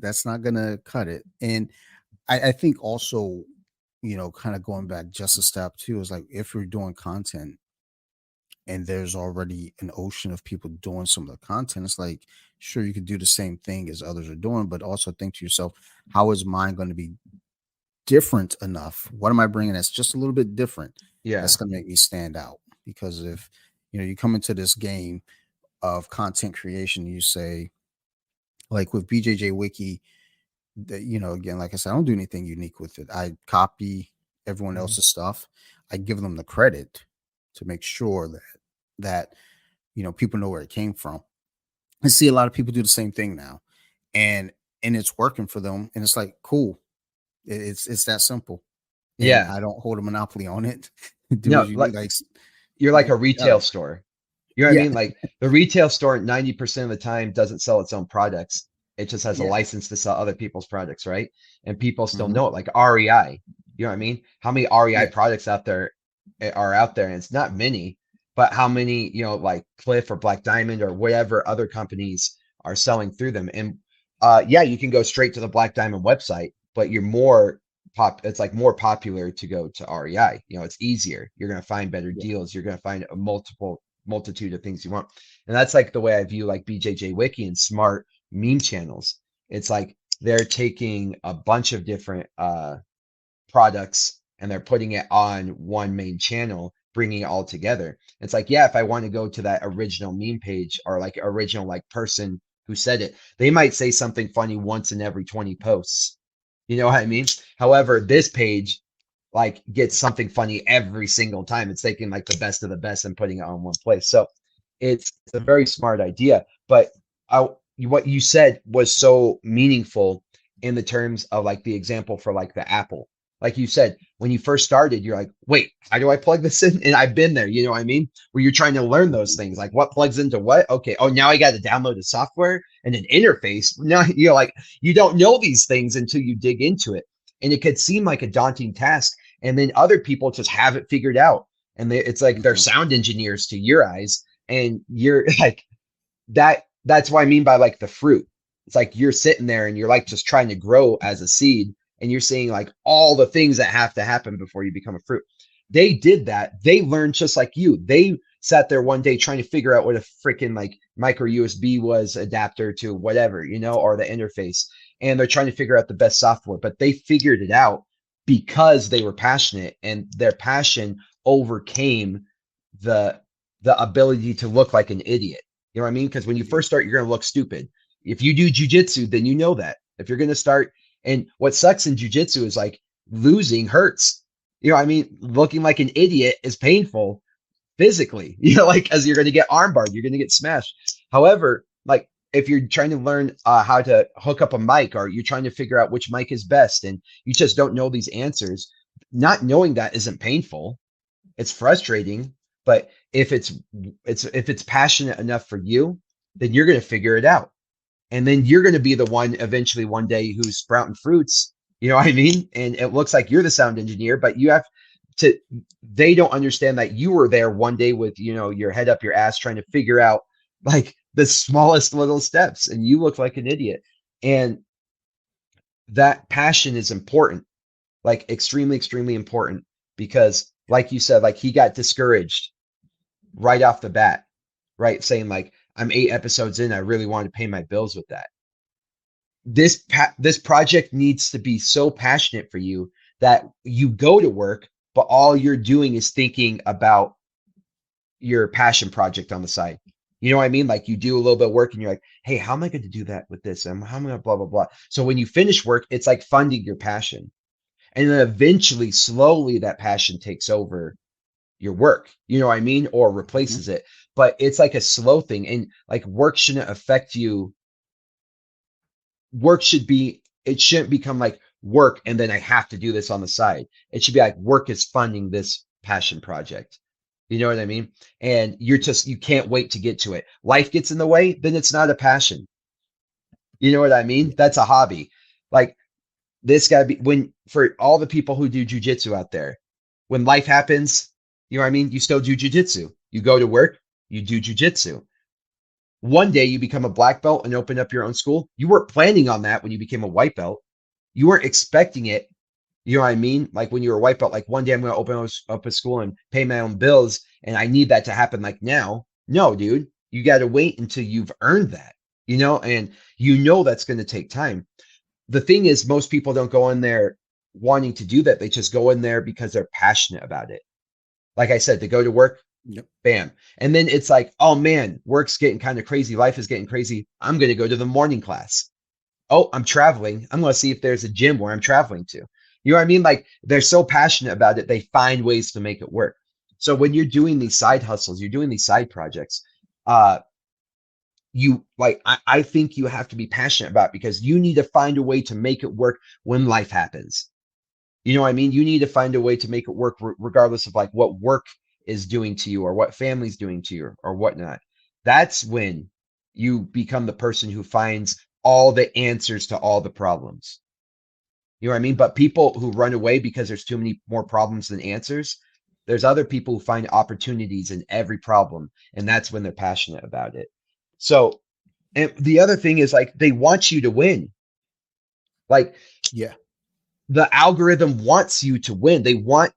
that's not gonna cut it. And I think also, kind of going back just a step too, is like if you're doing content and there's already an ocean of people doing some of the content, it's like, sure, you could do the same thing as others are doing, but also think to yourself, how is mine going to be different enough? What am I bringing that's just a little bit different
Yeah.
that's going to make me stand out? Because if you come into this game of content creation, you say, like with BJJ Wiki, again, like I said, I don't do anything unique with it. I copy everyone
Mhm.
else's stuff. I give them the credit to make sure that people know where it came from. I see a lot of people do the same thing now, and it's working for them, and it's like cool. It's that simple, and
Yeah.
I don't hold a monopoly on it. Do
No,
as you
like
do, like
you're like a
shut
retail
up.
store. You know what I
Yeah,
mean? Like the retail store 90% of the time doesn't sell its own products. It just has a
yeah,
license to sell other people's products, right? And people still
hmm
know it, like REI. You know what I mean? How many REI
yeah,
products out there are out there? And it's not many, but how many, like Cliff or Black Diamond or whatever other companies are selling through them. And yeah, you can go straight to the Black Diamond website, but you're more it's like more popular to go to REI. It's easier. You're going to find better
yeah,
deals. You're going to find a multitude of things you want. And that's like the way I view like BJJ Wiki and smart meme channels. It's like they're taking a bunch of different products and they're putting it on one main channel, bringing it all together. It's like, yeah, if I want to go to that original meme page or like original like person who said it, they might say something funny once in every 20 posts. You know what I mean? However,
yeah,
this page like gets something funny every single time. It's taking like the best of the best and putting it on one place. So it's a very smart idea. But what you said was so meaningful in the terms of like the example for like the Apple. Like you said, when you first started, you're like, wait, how do I plug this in? And I've been there, you know what I mean? Where you're trying to learn those
mhm,
things, like what plugs into what? Okay. Oh, now I got to download the software and an interface. Now, like, you don't know these things until you dig into it. And it could seem like a daunting task. And then other people just have it figured out. And it's like they're
mhm,
sound engineers to your eyes. And you're like, that's what I mean by like the fruit. It's like you're sitting there and you're like just trying to grow as a seed and you're seeing like all the things that have to happen before you become a fruit. They did that. They learned just like you. They sat there one day trying to figure out what a freaking like micro USB was adapter to whatever, or the interface. And they're trying to figure out the best software, but they figured it out because they were passionate and their passion overcame the the ability to look like an idiot. You know what I mean? Because when you
yeah,
first start, you're going to look stupid. If you do jujitsu, then you know that. If you're going to start, and what sucks in jujitsu is like losing hurts. You know what I mean? Looking like an idiot is painful physically, like as you're going to get armbarred, you're going to get smashed. However, like if you're trying to learn how to hook up a mic or you're trying to figure out which mic is best and you just don't know these answers, not knowing that isn't painful. It's frustrating, but if it's passionate enough for you, then you're going to figure it out. And then you're going to be the one eventually one day who's sprouting fruits. You know what I mean? And it looks like you're the sound engineer, but you have to they don't understand that you were there one day with, your head up your ass trying to figure out like the smallest little steps and you look like an idiot. And that passion is important, like extremely, extremely important because like you said, like he got discouraged right off the bat, right? Saying like, I'm 8 episodes in, I really want to pay my bills with that. This project needs to be so passionate for you that you go to work, but all you're doing is thinking about your passion project on the side. You know what I mean? Like you do a little bit of work and you're like, hey, how am I going to do that with this? And how am I going to blah, blah, blah. So when you finish work, it's like funding your passion. And then eventually, slowly, that passion takes over your work, you know what I mean? Or
mhm,
replaces it. But it's like a slow thing. And like work shouldn't affect you. It shouldn't become like work and then I have to do this on the side. It should be like work is funding this passion project. You know what I mean? And you can't wait to get to it. Life gets in the way, then it's not a passion. You know what I mean?
yeah,
That's a hobby. Like this gotta be when for all the people who do jujitsu out there, when life happens, you know what I mean? You still do jujitsu. You go to work, you do jujitsu. One day you become a black belt and open up your own school. You weren't planning on that when you became a white belt. You weren't expecting it. You know what I mean? Like when you were a white belt, like one day I'm going to open up a school and pay my own bills, and I need that to happen like now. No, dude, you got to wait until you've earned that, and that's going to take time. The thing is, most people don't go in there wanting to do that. They just go in there because they're passionate about it. Like I said, they go to work,
yep,
bam. And then it's like, oh man, work's getting kind of crazy. Life is getting crazy. I'm going to go to the morning class. Oh, I'm traveling. I'm going to see if there's a gym where I'm traveling to. You know what I mean? Like they're so passionate about it, they find ways to make it work. So when you're doing these side hustles, you're doing these side projects, uh, you like I think you have to be passionate about it because you need to find a way to make it work when life happens. You know what I mean? You need to find a way to make it work regardless of like what work is doing to you or what family's doing to you or whatnot. That's when you become the person who finds all the answers to all the problems. You know what I mean? But people who run away because there's too many more problems than answers, there's other people who find opportunities in every problem, and that's when they're passionate about it. So, and the other thing is like they want you to win. Like
Yeah.
the algorithm wants you to win. They want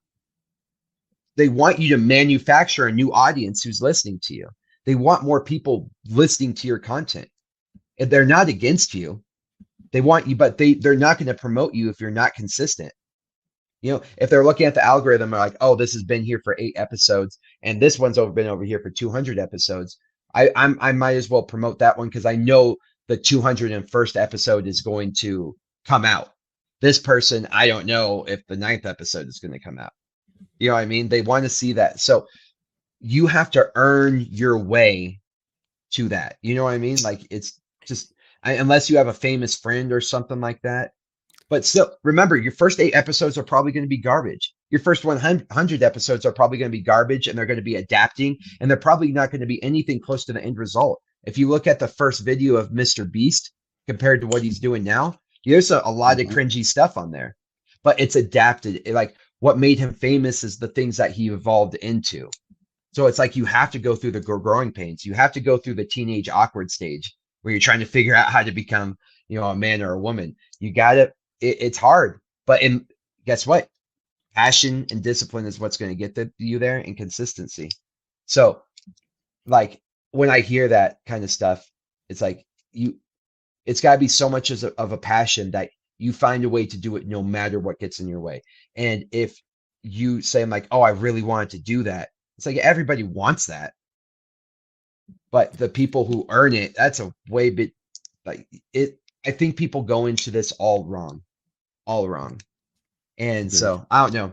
you to manufacture a new audience who's listening to you. They want more people listening to your content. And they're not against you. They want you, but they're not going to promote you if you're not consistent. You know, if they're looking at the algorithm, they're like, oh, this has been here for 8 episodes, and this one's been over here for 200 episodes. I might as well promote that one because I know the 201st episode is going to come out. This person, I don't know if the ninth episode is going to come out. You know what I mean? They want to see that. So you have to earn your way to that. You know what I mean? Like it's just unless you have a famous friend or something like that. But still, remember, your first 8 episodes are probably going to be garbage. Your first 100 episodes are probably going to be garbage and they're going to be adapting and they're probably not going to be anything close to the end result. If you look at the first video of Mr. Beast compared to what he's doing now, there's a lot of
Mhm.
cringy stuff on there, but it's adapted. Like what made him famous is the things that he evolved into. So it's like you have to go through the growing pains. You have to go through the teenage awkward stage where you're trying to figure out how to become, a man or a woman. You got to, it's hard, but guess what? Passion and discipline is what's going to get you there and consistency. So like when I hear that kind of stuff, it's like it's got to be so much of a passion that you find a way to do it no matter what gets in your way. And if you say, I'm like, oh, I really wanted to do that. It's like everybody wants that, but the people who earn it, that's a way bit like it. I think people go into this all wrong, all wrong. And
Agreed.
so I don't know.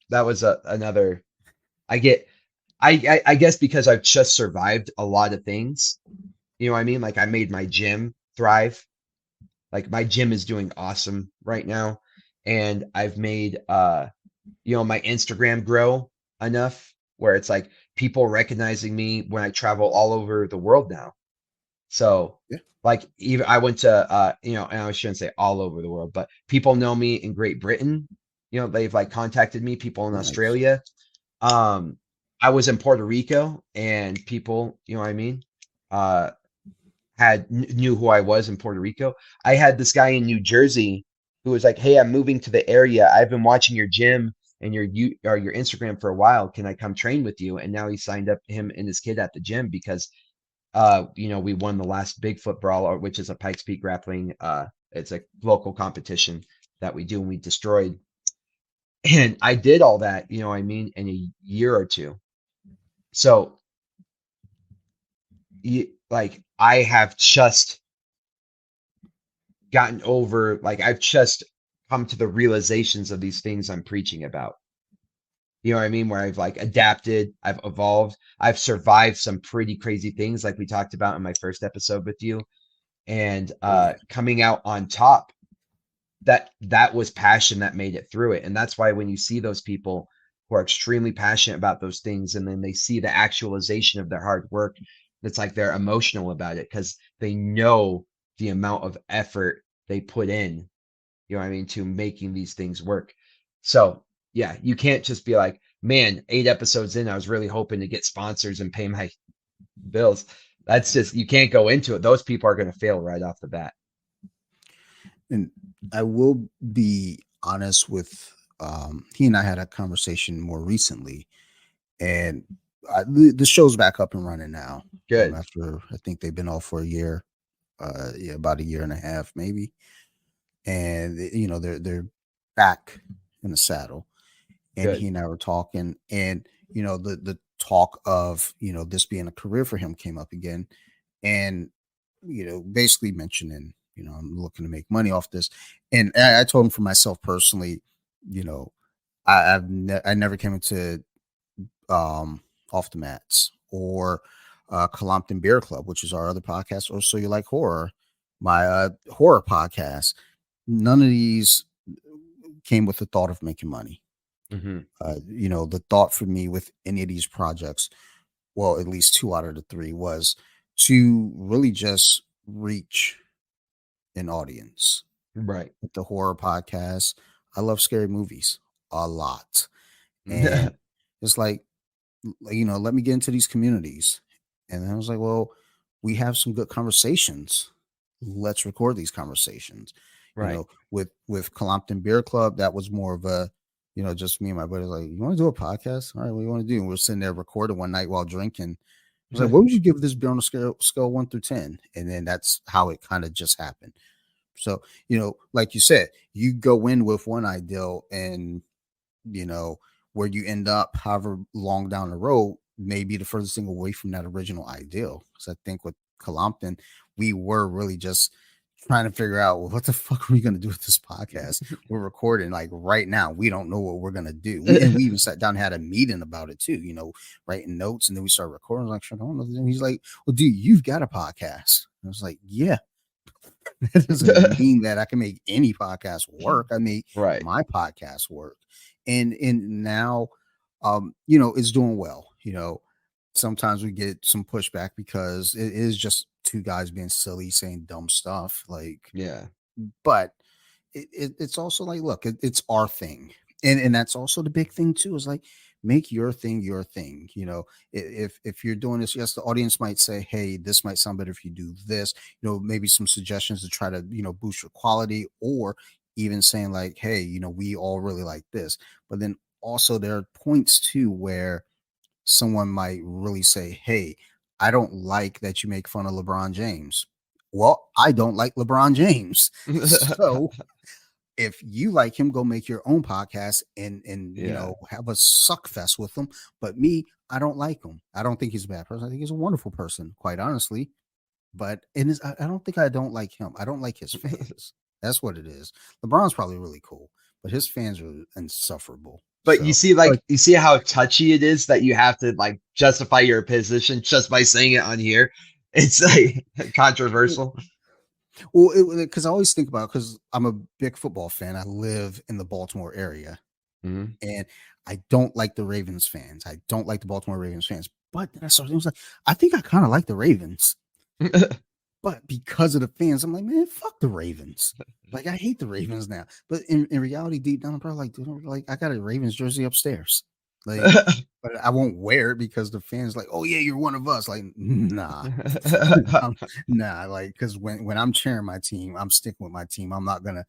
That was another. I get. I guess because I've just survived a lot of things. You know what I mean? Like I made my gym thrive. Like my gym is doing awesome right now, and I've made my Instagram grow enough where it's like people recognizing me when I travel all over the world now. So
Yeah.
like even I went to and I shouldn't say all over the world, but people know me in Great Britain. They've like contacted me, people in
Nice.
Australia. Um I was in Puerto Rico and people, you know what I mean? Uh knew who I was in Puerto Rico. I had this guy in New Jersey who was like, "Hey, I'm moving to the area. I've been watching your gym and your Instagram for a while. Can I come train with you?" And now he signed up him and his kid at the gym because we won the last Bigfoot Brawl, which is a Pikes Peak grappling. It's a local competition that we do and we destroyed. And I did all that, you know what I mean, in a year or two. So like I have just gotten over, like I've just come to the realizations of these things I'm preaching about. You know what I mean? Where I've like adapted, I've evolved, I've survived some pretty crazy things like we talked about in my first episode with you. And
Oh yeah.
coming out on top, that was passion that made it through it. And that's why when you see those people who are extremely passionate about those things and then they see the actualization of their hard work, it's like they're emotional about it because they know the amount of effort they put in, you know what I mean, to making these things work. So yeah, you can't just be like, man, 8 episodes in, I was really hoping to get sponsors and pay my bills. That's just, you can't go into it. Those people are going to fail right off the bat.
And I will be honest with he and I had a conversation more recently, and the show's back up and running now.
Good,
After I think they've been off for a year, yeah, about a year and a half maybe, and they're back in the saddle. And he
good,
and I were talking, and the talk of this being a career for him came up again, and basically mentioning I'm looking to make money off this. And I told him for myself personally, you know, I never came into Off the Mats or Colompton Beer Club, which is our other podcast, or So You Like Horror, my horror podcast. None of these came with the thought of making money.
Hmm.
The thought for me with any of these projects, well, at least two out of the three, was to really just reach an audience.
Right.
With the horror podcast, I love scary movies a lot. And it's like, let me get into these communities. And then I was like, well, we have some good conversations. Let's record these conversations.
Right.
With Colompton Beer Club, that was more of a, just me and my buddies like, you want to do a podcast? All right, what do you want to do? And we're sitting there recording one night while drinking. I was like, what would you give this beer on a scale 1 through 10? And then that's how it kind of just happened. So, like you said, you go in with one ideal and, where you end up, however long down the road, may be the furthest thing away from that original ideal. Because I think with Colompton, we were really just trying to figure out, well, what the fuck are we going to do with this podcast? We're recording like right now. We don't know what we're going to do. We even sat down and had a meeting about it too, writing notes. And then we started recording. I was like, sure, I don't know. And he's like, well, dude, you've got a podcast. I was like, yeah. That doesn't mean that I can make any podcast work. I make
Right.
my podcast work. And now it's doing well. Sometimes we get some pushback because it is just two guys being silly, saying dumb stuff. Like,
Yeah.
but it's also like, look, it's our thing. And that's also the big thing too, is like, make your thing your thing. If you're doing this, yes, the audience might say, hey, this might sound better if you do this, maybe some suggestions to try to, boost your quality, or even saying like, hey, we all really like this. But then also there are points too where someone might really say, hey, I don't like that you make fun of LeBron James. Well, I don't like LeBron James. So if you like him, go make your own podcast and
Yeah.
have a suck fest with him. But me, I don't like him. I don't think he's a bad person. I think he's a wonderful person, quite honestly. But I don't think I don't like him. I don't like his fans. That's what it is. LeBron's probably really cool, but his fans are insufferable.
But you
So
see,
like,
like, you see how touchy it is that you have to like justify your position just by saying it on here. It's like controversial.
well, because I always think about, because I'm a big football fan. I live in the Baltimore area,
Mhm.
and I don't like the Ravens fans. I don't like the Baltimore Ravens fans. But then I started, it was like, I think I kind of like the Ravens. But because of the fans, I'm like, man, fuck the Ravens. Like, I hate the Ravens now. But in reality, deep down, I'm probably like, dude, I got a Ravens jersey upstairs. Like, but I won't wear it because the fans like, oh yeah, you're one of us. Like, nah, nah. Like, because when I'm cheering my team, I'm sticking with my team. I'm not gonna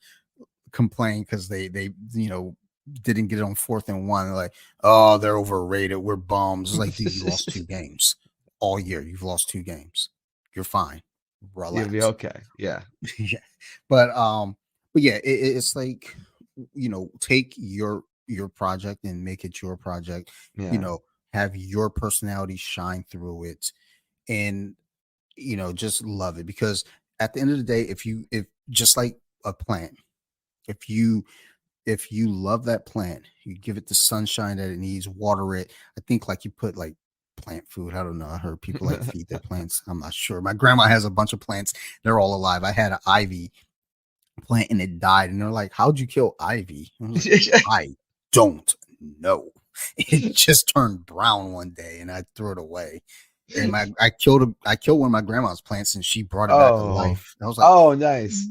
complain because they didn't get it on 4th and 1. They're like, oh, they're overrated. We're bums. It's like, dude, you lost 2 games all year. You've lost 2 games. You're fine.
You'll be
Relax.
okay. Yeah.
Yeah. But yeah, it's like, take your project and make it your project. you
Yeah.
know have your personality shine through it, and just love it, because at the end of the day, if just like a plant, if you love that plant, you give it the sunshine that it needs, water it. I think like you put like plant food. I don't know. I heard people like feed their plants. I'm not sure. My grandma has a bunch of plants. They're all alive. I had an ivy plant and it died. And they're like, how'd you kill ivy? I was like, I don't know. It just turned brown one day and I threw it away. And I killed one of my grandma's plants and she brought it back to
Oh.
life. I was like,
Oh, nice.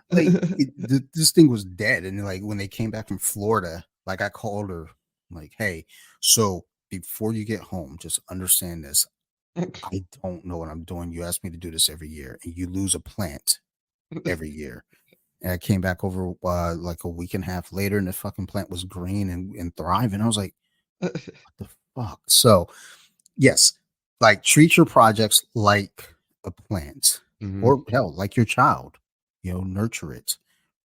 this thing was dead. And like when they came back from Florida, like I called her, like, hey, so before you get home, just understand this. I don't know what I'm doing. You asked me to do this every year, and you lose a plant every year. And I came back over like a week and a half later, and the fucking plant was green and thriving. I was like, what the fuck? So yes, like treat your projects like a plant,
Mhm.
or hell, like your child. Nurture it,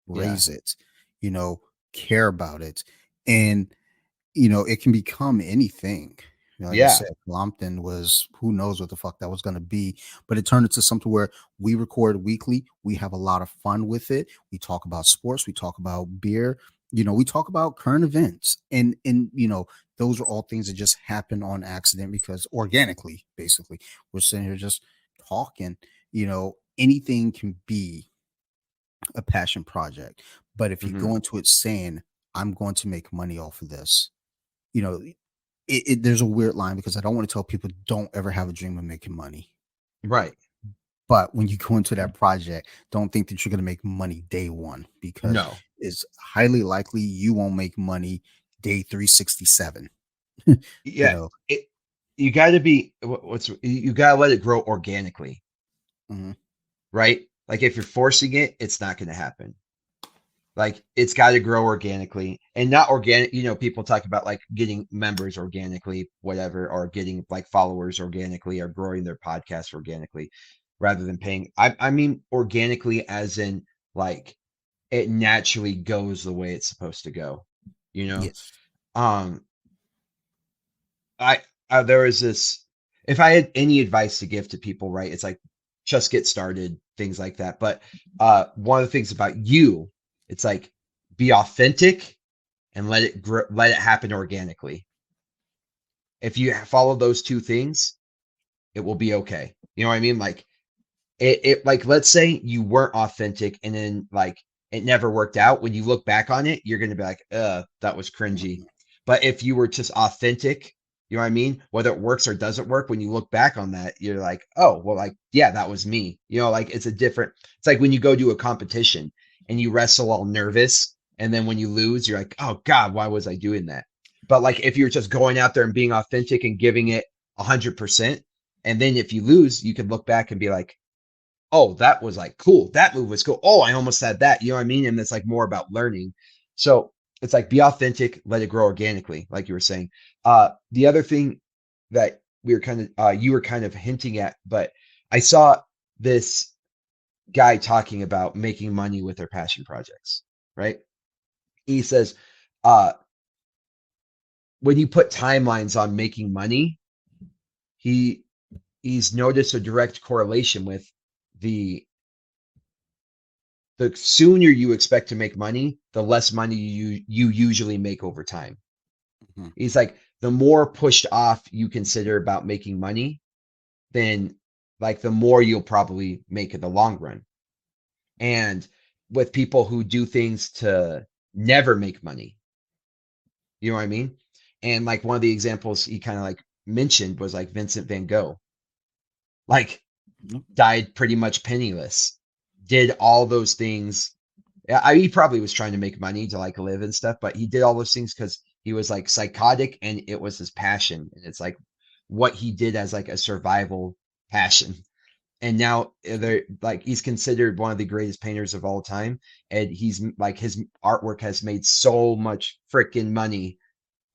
Yeah.
raise it, you know, care about it. And, it can become anything. Like I
Yeah.
said, Lompton was, who knows what the fuck that was going to be, but it turned into something where we record weekly. We have a lot of fun with it. We talk about sports. We talk about beer. We talk about current events, and those are all things that just happen on accident because organically, basically, we're sitting here just talking. Anything can be a passion project, but if you
Hmm.
go into it saying, "I'm going to make money off of this," you know there's a weird line because I don't want to tell people don't ever have a dream of making money.
Right.
But when you go into that project, don't think that you're going to make money day one because
No.
it's highly likely you won't make money day 367. you
Yeah.
know,
It, you got to be, you got to let it grow organically,
mhm.
right? Like if you're forcing it, it's not going to happen. Like it's got to grow organically and not organic. People talk about like getting members organically, whatever, or getting like followers organically or growing their podcast organically rather than paying. I mean, organically, as in like it naturally goes the way it's supposed to go, you know?
Yes.
Um, I, there was this, if I had any advice to give to people, right, it's like just get started, things like that. But one of the things about you, it's like be authentic and let it grow, let it happen organically. If you follow those two things, it will be okay. You know what I mean? Like like let's say you weren't authentic and then like it never worked out. When you look back on it, you're gonna be like, that was cringy.
Mhm.
But if you were just authentic, you know what I mean? Whether it works or doesn't work, when you look back on that, you're like, oh, well, like, yeah, that was me. Like it's like when you go to a competition and you wrestle all nervous, and then when you lose, you're like, oh God, why was I doing that? But like if you're just going out there and being authentic and giving it 100%, and then if you lose, you can look back and be like, oh, that was like cool. That move was cool. Oh, I almost had that. You know what I mean? And it's like more about learning. So it's like be authentic, let it grow organically, like you were saying. The other thing that you were kind of hinting at, but I saw this guy talking about making money with their passion projects, right? He says, uh, when you put timelines on making money, he he's noticed a direct correlation with the the sooner you expect to make money, the less money you usually make over time.
Mhm.
He's like, the more pushed off you consider about making money, then like the more you'll probably make in the long run. And with people who do things to never make money, you know what I mean? And like one of the examples he kind of like mentioned was like Vincent van Gogh, like
Yep.
died pretty much penniless, did all those things. Yeah, he probably was trying to make money to like live and stuff, but he did all those things because he was like psychotic and it was his passion. And it's like what he did as like a survival passion. And now they're like he's considered one of the greatest painters of all time. And he's like his artwork has made so much freaking money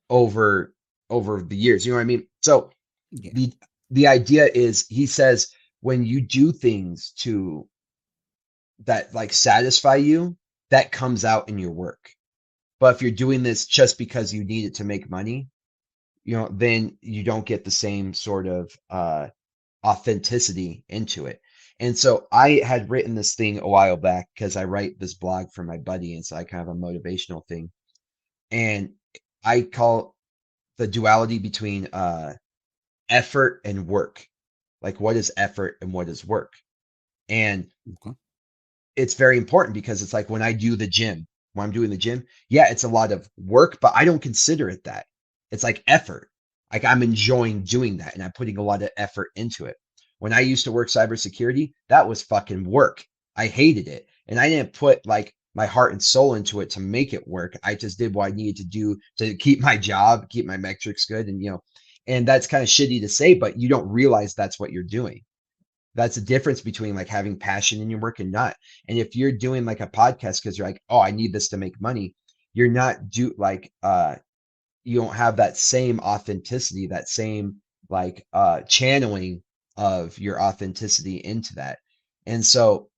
over the years. You know what I mean? So
Yeah.
the the idea is he says when you do things to that like satisfy you, that comes out in your work. But if you're doing this just because you need it to make money, then you don't get the same sort of authenticity into it. And so I had written this thing a while back because I write this blog for my buddy, and so I kind of a motivational thing. And I call the duality between effort and work. Like what is effort and what is work? And
Okay.
it's very important because it's like when I do the gym, when I'm doing the gym, yeah, it's a lot of work, but I don't consider it that. It's like effort. Like I'm enjoying doing that and I'm putting a lot of effort into it. When I used to work cybersecurity, that was fucking work. I hated it. And I didn't put like my heart and soul into it to make it work. I just did what I needed to do to keep my job, keep my metrics good. And that's kind of shitty to say, but you don't realize that's what you're doing. That's the difference between like having passion in your work and not. And if you're doing like a podcast because you're like, oh, I need this to make money, you're not you don't have that same authenticity, that same like channeling of your authenticity into that. And so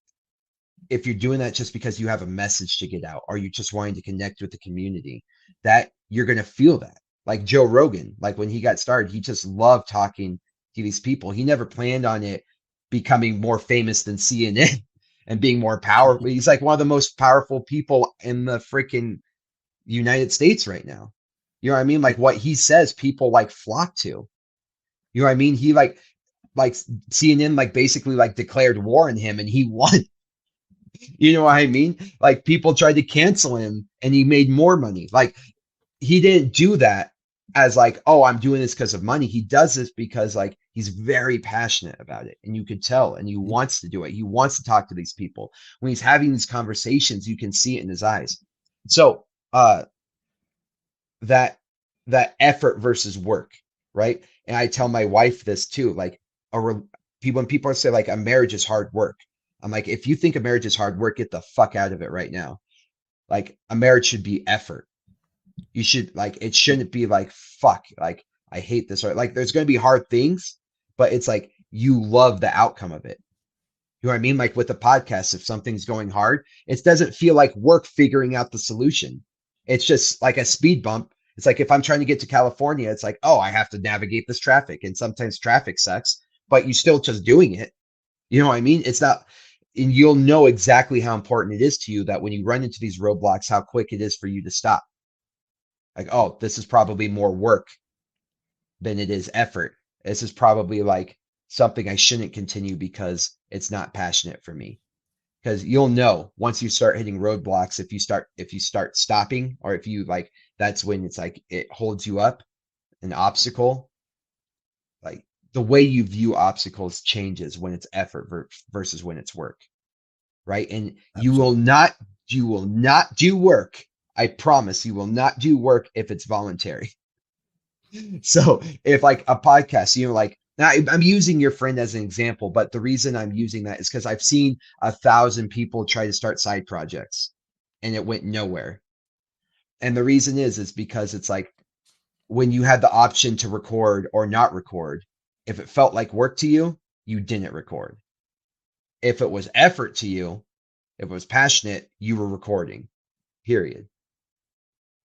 if you're doing that just because you have a message to get out or you just wanting to connect with the community, that you're going to feel that. Like Joe Rogan, like when he got started, he just loved talking to these people. He never planned on it becoming more famous than CNN and being more powerful. He's like one of the most powerful people in the freaking United States right now. You know what I mean? Like what he says, people like flock to. You know what I mean? He like CNN like basically like declared war on him and he won. You know what I mean? Like people tried to cancel him and he made more money. Like he didn't do that as like, oh, I'm doing this because of money. He does this because like he's very passionate about it and you could tell and he wants to do it. He wants to talk to these people. When he's having these conversations, you can see it in his eyes. So that that effort versus work, right? And I tell my wife this too, like when people say like a marriage is hard work, I'm like, if you think a marriage is hard work, get the fuck out of it right now. Like a marriage should be effort. You should like it shouldn't be like fuck, like I hate this or like there's going to be hard things, but it's like you love the outcome of it. You know what I mean? Like with the podcast, if something's going hard, it doesn't feel like work figuring out the solution. It's just like a speed bump. It's like if I'm trying to get to California, it's like, oh, I have to navigate this traffic. And sometimes traffic sucks, but you still just doing it. You know what I mean? It's not, and you'll know exactly how important it is to you that when you run into these roadblocks, how quick it is for you to stop. Like, oh, this is probably more work than it is effort. This is probably like something I shouldn't continue because it's not passionate for me. Because you'll know once you start hitting roadblocks, if you start stopping, or if you like, that's when it's like it holds you up, an obstacle. Like the way you view obstacles changes when it's effort versus when it's work, right? And
Absolutely.
you will not do work. I promise you will not do work if it's voluntary. So if like a podcast, you know, like now I'm using your friend as an example, but the reason I'm using that is because I've seen 1,000 people try to start side projects and it went nowhere. And the reason is because it's like when you had the option to record or not record, if it felt like work to you, you didn't record. If it was effort to you, if it was passionate, you were recording, period.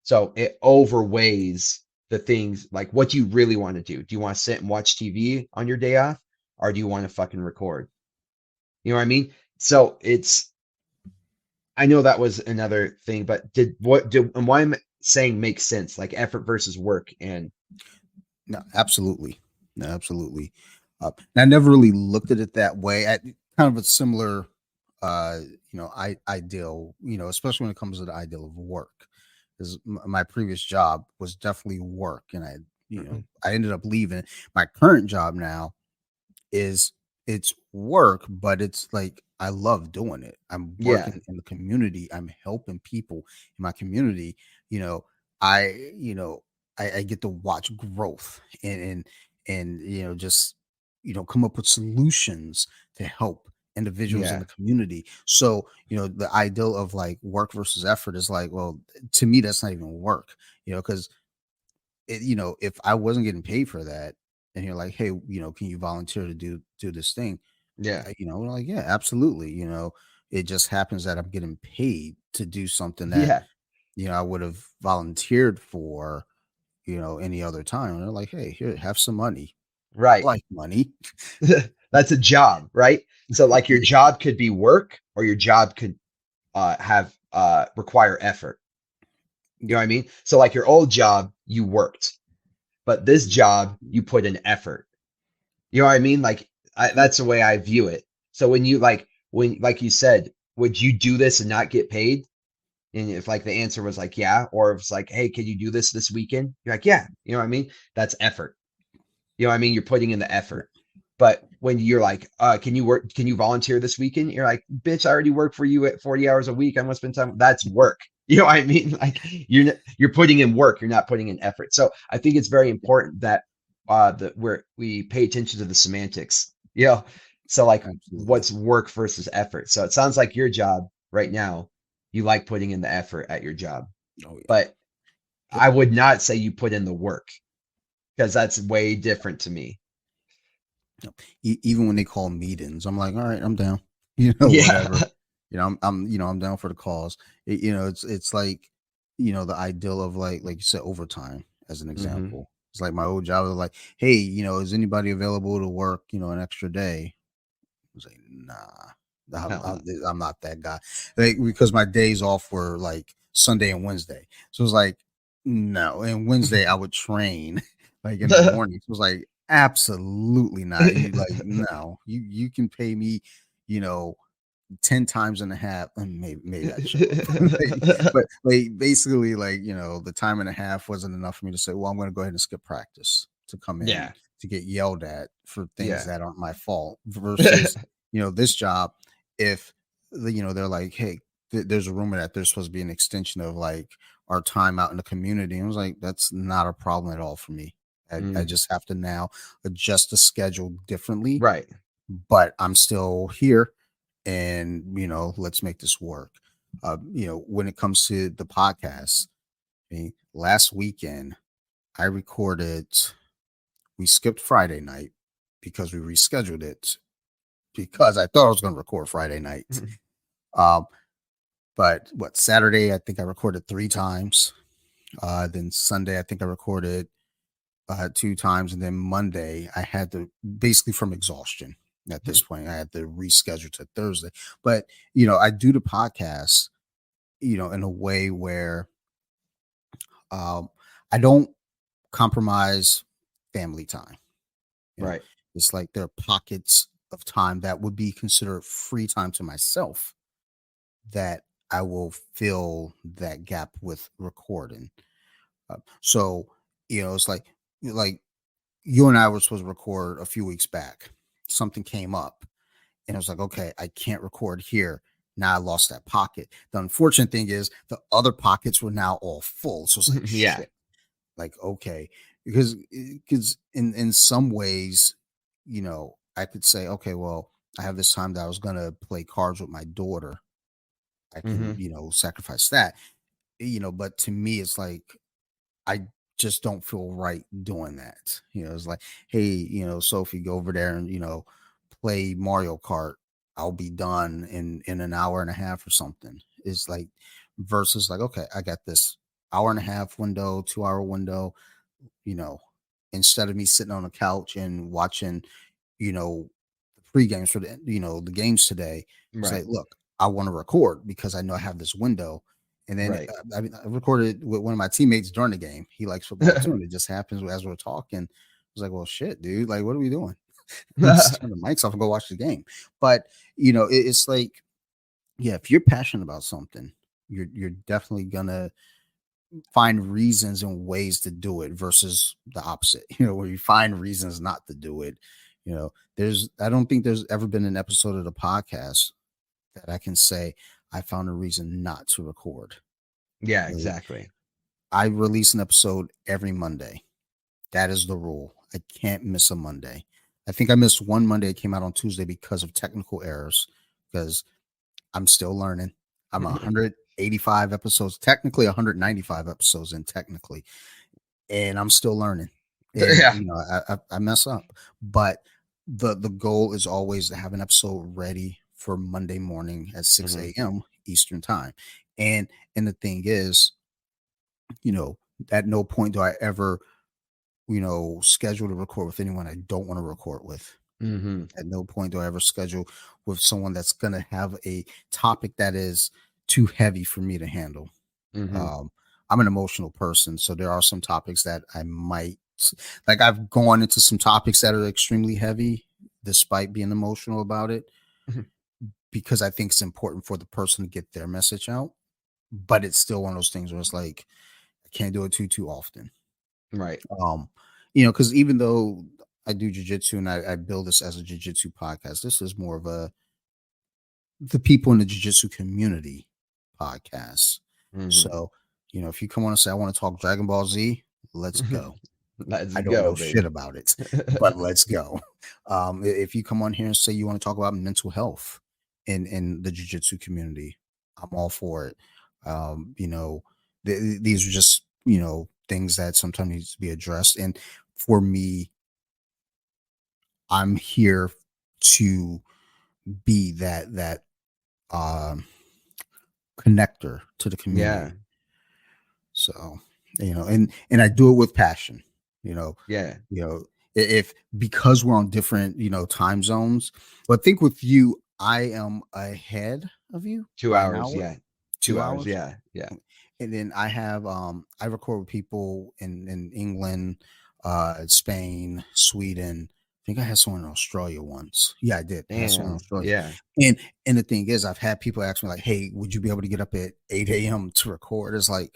So it overweighs the things like what do you really want to do? Do you want to sit and watch TV on your day off or do you want to fucking record? You know what I mean? So it's, I know that was another thing, but and why I'm saying makes sense, like effort versus work. And
No, absolutely. No, absolutely. And I never really looked at it that way. At kind of a similar, uh, ideal. Especially when it comes to the ideal of work, because my previous job was definitely work, and I ended up leaving. My current job now is it's work, but it's like I love doing it. I'm
yeah,
working in the community. I'm helping people in my community. You know, I you know I get to watch growth and just come up with solutions to help individuals in
yeah,
the community. So the ideal of like work versus effort is like, well, to me that's not even work. Because if I wasn't getting paid for that, and you're like, hey, can you volunteer to do this thing?
yeah,
We're like, yeah, absolutely. It just happens that I'm getting paid to do something that
yeah,
I would have volunteered for, any other time. And they're like, hey, here, have some money. I
right.
like money.
That's a job, right? So like your
Yeah,
job could be work or your job could have require effort. You know
yeah,
what I mean? So like your old job, you worked, but this job, you put in effort. You know what I mean? Like
yeah.
that's the way I view it. So when you like you said, would you do this and not get paid? And if like the answer was like yeah, or if it's like, hey, can you do this weekend? You're like, yeah. You know what I mean? That's effort. You know what I mean? You're putting in the effort. But when you're like, can you volunteer this weekend? You're like, bitch, I already work for you at 40 hours a week. I'm gonna spend time. That's work. You know what I mean? Like you're putting in work, you're not putting in effort. So I think it's very important that that we pay attention to the semantics. You know, so like
Absolutely.
what's work versus effort. So it sounds like your job right now, you like putting in the effort at your job.
Oh yeah.
But
Yep.
I would not say you put in the work because that's way different to me.
Yep. Even when they call meetings, I'm like, all right, I'm down.
Yeah.
Whatever. I'm down for the cause. It's like, the ideal of like you said, overtime. as an
Hmm.
example. It's like my old job was like, hey, is anybody available to work, an extra day? I was like, nah,
Hell no.
I'm not that guy. Like, because my days off were like Sunday and Wednesday. So it was like, no. And Wednesday I would train like in the morning. So it was like, absolutely not. You like, no, you can pay me, you know, 10 times and a half, and maybe that show up. But like basically, like, the time and a half wasn't enough for me to say, well, I'm gonna go ahead and skip practice to come in
Yeah.
to get yelled at for things
Yeah.
that aren't my fault versus, this job, if they're like, hey, there's a rumor that there's supposed to be an extension of like our time out in the community. And I was like, that's not a problem at all for me. I
Mm.
just have to now adjust the schedule differently,
Right.
but I'm still here, and let's make this work. When it comes to the podcast, I mean, last weekend I recorded. We skipped Friday night because we rescheduled it because I thought I was going to record Friday night.
Mhm.
Um, but what Saturday I think I recorded 3 times. Then Sunday I think I recorded 2 times, and then Monday I had to, basically from exhaustion at this point, I had to reschedule to Thursday. But I do the podcast, in a way where um, I don't compromise family time. You know,
Right.
it's like there are pockets of time that would be considered free time to myself that I will fill that gap with recording. So it's like you and I were supposed to record a few weeks back. Something came up, and I was like, okay, I can't record here. Now I lost that pocket. The unfortunate thing is the other pockets were now all full. So it's like,
Yeah.
shit. Like, okay, because in some ways, I could say, okay, well, I have this time that I was gonna play cards with my daughter. I can,
Hmm.
sacrifice that. But to me, it's like I just don't feel right doing that. It's like, hey, Sophie, go over there and play Mario Kart. I'll be done in an hour and a half or something. It's like versus like, okay, I got this hour and a half window, 2 hour window. You know, Instead of me sitting on a couch and watching, the pre-games for the games today, it's
Right.
like, look, I want to record because I know I have this window. And then
Right.
I recorded with one of my teammates during the game. He likes football too, and it just happens as we're talking. I was like, well, shit, dude, like, what are we doing? Let's turn the mics off and go watch the game. But it's like, yeah, if you're passionate about something, you're definitely gonna find reasons and ways to do it versus the opposite, where you find reasons not to do it. I don't think there's ever been an episode of the podcast that I can say I found a reason not to record.
Yeah,
Like,
exactly.
I release an episode every Monday. That is the rule. I can't miss a Monday. I think I missed one Monday. It came out on Tuesday because of technical errors, because I'm still learning. I'm 185 episodes, technically 195 episodes in, technically, and I'm still learning. And
Yeah.
I mess up, but the goal is always to have an episode ready for Monday morning at 6
Hmm.
a.m. Eastern time. And the thing is, you know, at no point do I ever, schedule to record with anyone I don't want to record with.
Hmm.
At no point do I ever schedule with someone that's gonna have a topic that is too heavy for me to handle.
Hmm.
Um, I'm an emotional person, so there are some topics that I might, like, I've gone into some topics that are extremely heavy despite being emotional about it, because I think it's important for the person to get their message out. But it's still one of those things where it's like I can't do it too often.
Right.
Um, because even though I do jujitsu and I build this as a jujitsu podcast, this is more of the people in the jiu-jitsu community podcast.
Hmm.
So, if you come on and say, I want to talk Dragon Ball Z, let's go.
Let's
I don't
go,
know shit
baby.
about it, but let's go. If you come on here and say you want to talk about mental health in the jiu-jitsu community, I'm all for it. These are just, things that sometimes needs to be addressed. And for me, I'm here to be that um connector to the
Yeah.
community. So And I do it with passion, you know,
Yeah.
you know, if because we're on different, time zones. But I think with you, I am ahead of you
2
by an
hours,
hour,
yeah. 2
2
hours,
hours.
yeah, yeah.
And then I record with people in England, Spain, Sweden. I think I had someone in Australia once. Yeah, I did. I had someone in
Damn,
Australia.
yeah.
And the thing is, I've had people ask me like, "Hey, would you be able to get up at 8 a.m. to record?" It's like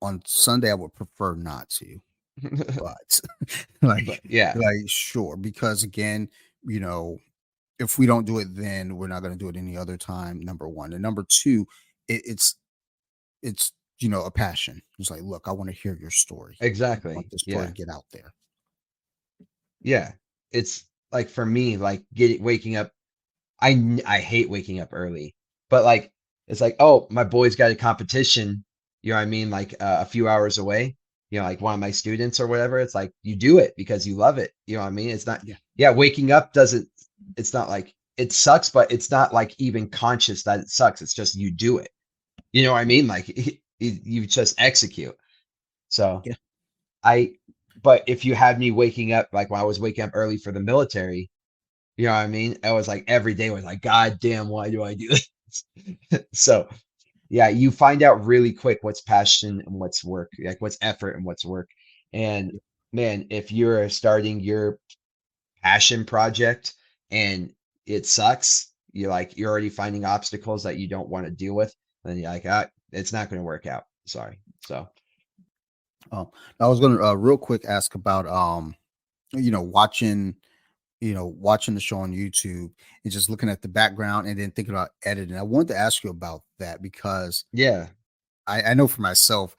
on Sunday I would prefer not to, but
But
like
yeah,
sure, because again, you know, if we don't do it then we're not going to do it any other time, number one. And number two, it's a passion. It's like, look, I want to hear your story. I want
exactly,
this story
yeah.
to get out there.
Yeah. It's like for me, like getting waking up I hate waking up early, but like it's like, oh, my boy's got a competition, you know what I mean, like a few hours away, like one of my students or whatever. It's like you do it because you love it, you know what I mean? It's not,
Yeah,
yeah, waking up doesn't, it's not like it sucks, but it's not like even conscious that it sucks. It's just you do it, you know what I mean? Like you just execute. So
yeah,
I, but if you had me waking up, like when I was waking up early for the military, you know what I mean? I was like every day was like, God damn, why do I do this? So yeah, you find out really quick what's passion and what's work, like what's effort and what's work. And
yeah,
man, if you're starting your passion project and it sucks, you're already finding obstacles that you don't want to deal with, then you're like, it's not going to work out. Sorry. So
um, I was going to real quick ask about watching watching the show on YouTube and just looking at the background and then thinking about editing. I wanted to ask you about that because
yeah.
I know for myself,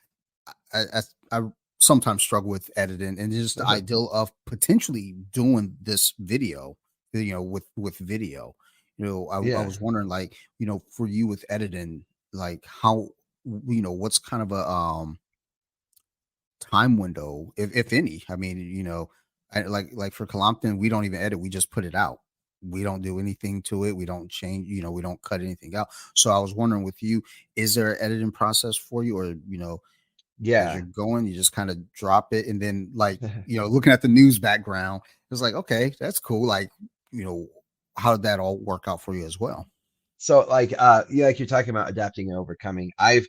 I sometimes struggle with editing and just the ideal of potentially doing this video, with video. I
Yeah.
was wondering, like, for you with editing, like how, what's kind of a time window, if any. I mean, like for Colompton, we don't even edit; we just put it out. We don't do anything to it. We don't change. We don't cut anything out. So I was wondering with you, is there an editing process for you, or as you're
Yeah.
going, you just kind of drop it, and then like looking at the news background, it's like, okay, that's cool. Like, how did that all work out for you as well?
So like yeah, like you're talking about adapting and overcoming. I've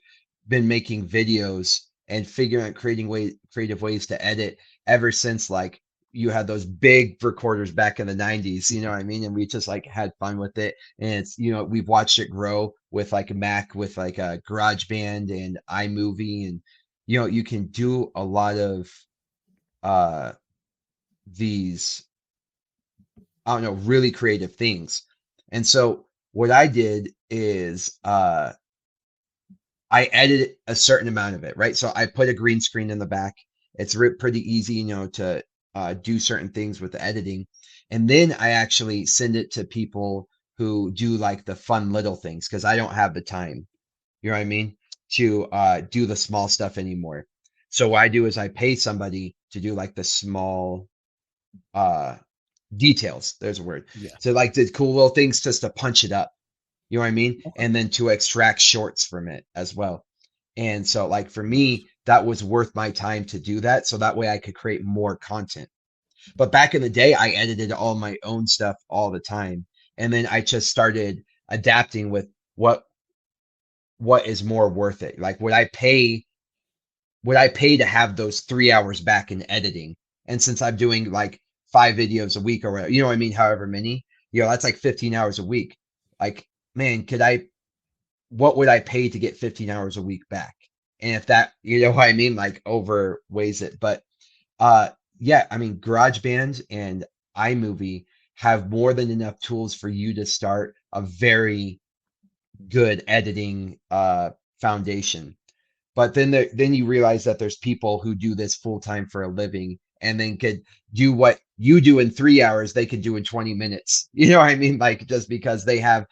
been making videos and figuring out creative ways to edit ever since like you had those big recorders back in the 90s, you know what I mean? And we just like had fun with it. And it's, we've watched it grow with like a Mac with like a GarageBand and iMovie and you can do a lot of uh these I don't know, really creative things. And so what I did is I edited a certain amount of it, right? So I put a green screen in the back. It's pretty easy, to do certain things with the editing. And then I actually send it to people who do like the fun little things because I don't have the time, you know what I mean, to do the small stuff anymore. So what I do is I pay somebody to do like the small uh, details. There's a word.
Yeah.
So like the cool little things just to punch it up. You know what I mean?
Okay.
And then to extract shorts from it as well. And so, like for me, that was worth my time to do that. So that way I could create more content. But back in the day, I edited all my own stuff all the time. And then I just started adapting with what what is more worth it. Like would I pay to have those 3 hours back in editing? And since I'm doing like 5 videos a week or whatever, you know what I mean? However many, that's like 15 hours a week. Like, man, what would I pay to get 15 hours a week back? And if that, you know what I mean, like overweighs it. But uh yeah, I mean, GarageBand and iMovie have more than enough tools for you to start a very good editing foundation. But then you realize that there's people who do this full time for a living and then could do what you do in 3 hours, they could do in 20 minutes. You know what I mean? Like just because they're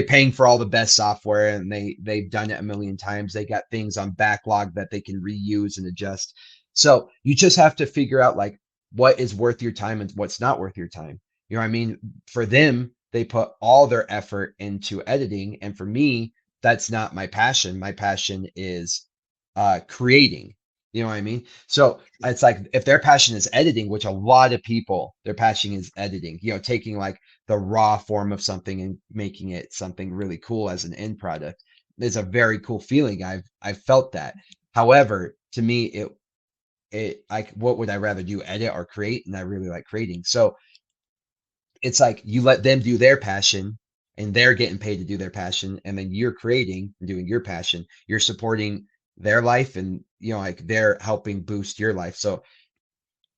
paying for all the best software and they've done it a million times. They got things on backlog that they can reuse and adjust. So you just have to figure out like what is worth your time and what's not worth your time. You know what I mean? For them, they put all their effort into editing. And for me, that's not my passion. My passion is creating. You know what I mean? So it's like if their passion is editing, which a lot of people, their passion is editing, taking like the raw form of something and making it something really cool as an end product is a very cool feeling. I've felt that. However, to me, it like what would I rather do, edit or create? And I really like creating. So it's like you let them do their passion and they're getting paid to do their passion, and then you're creating and doing your passion. You're supporting their life, and like they're helping boost your life. So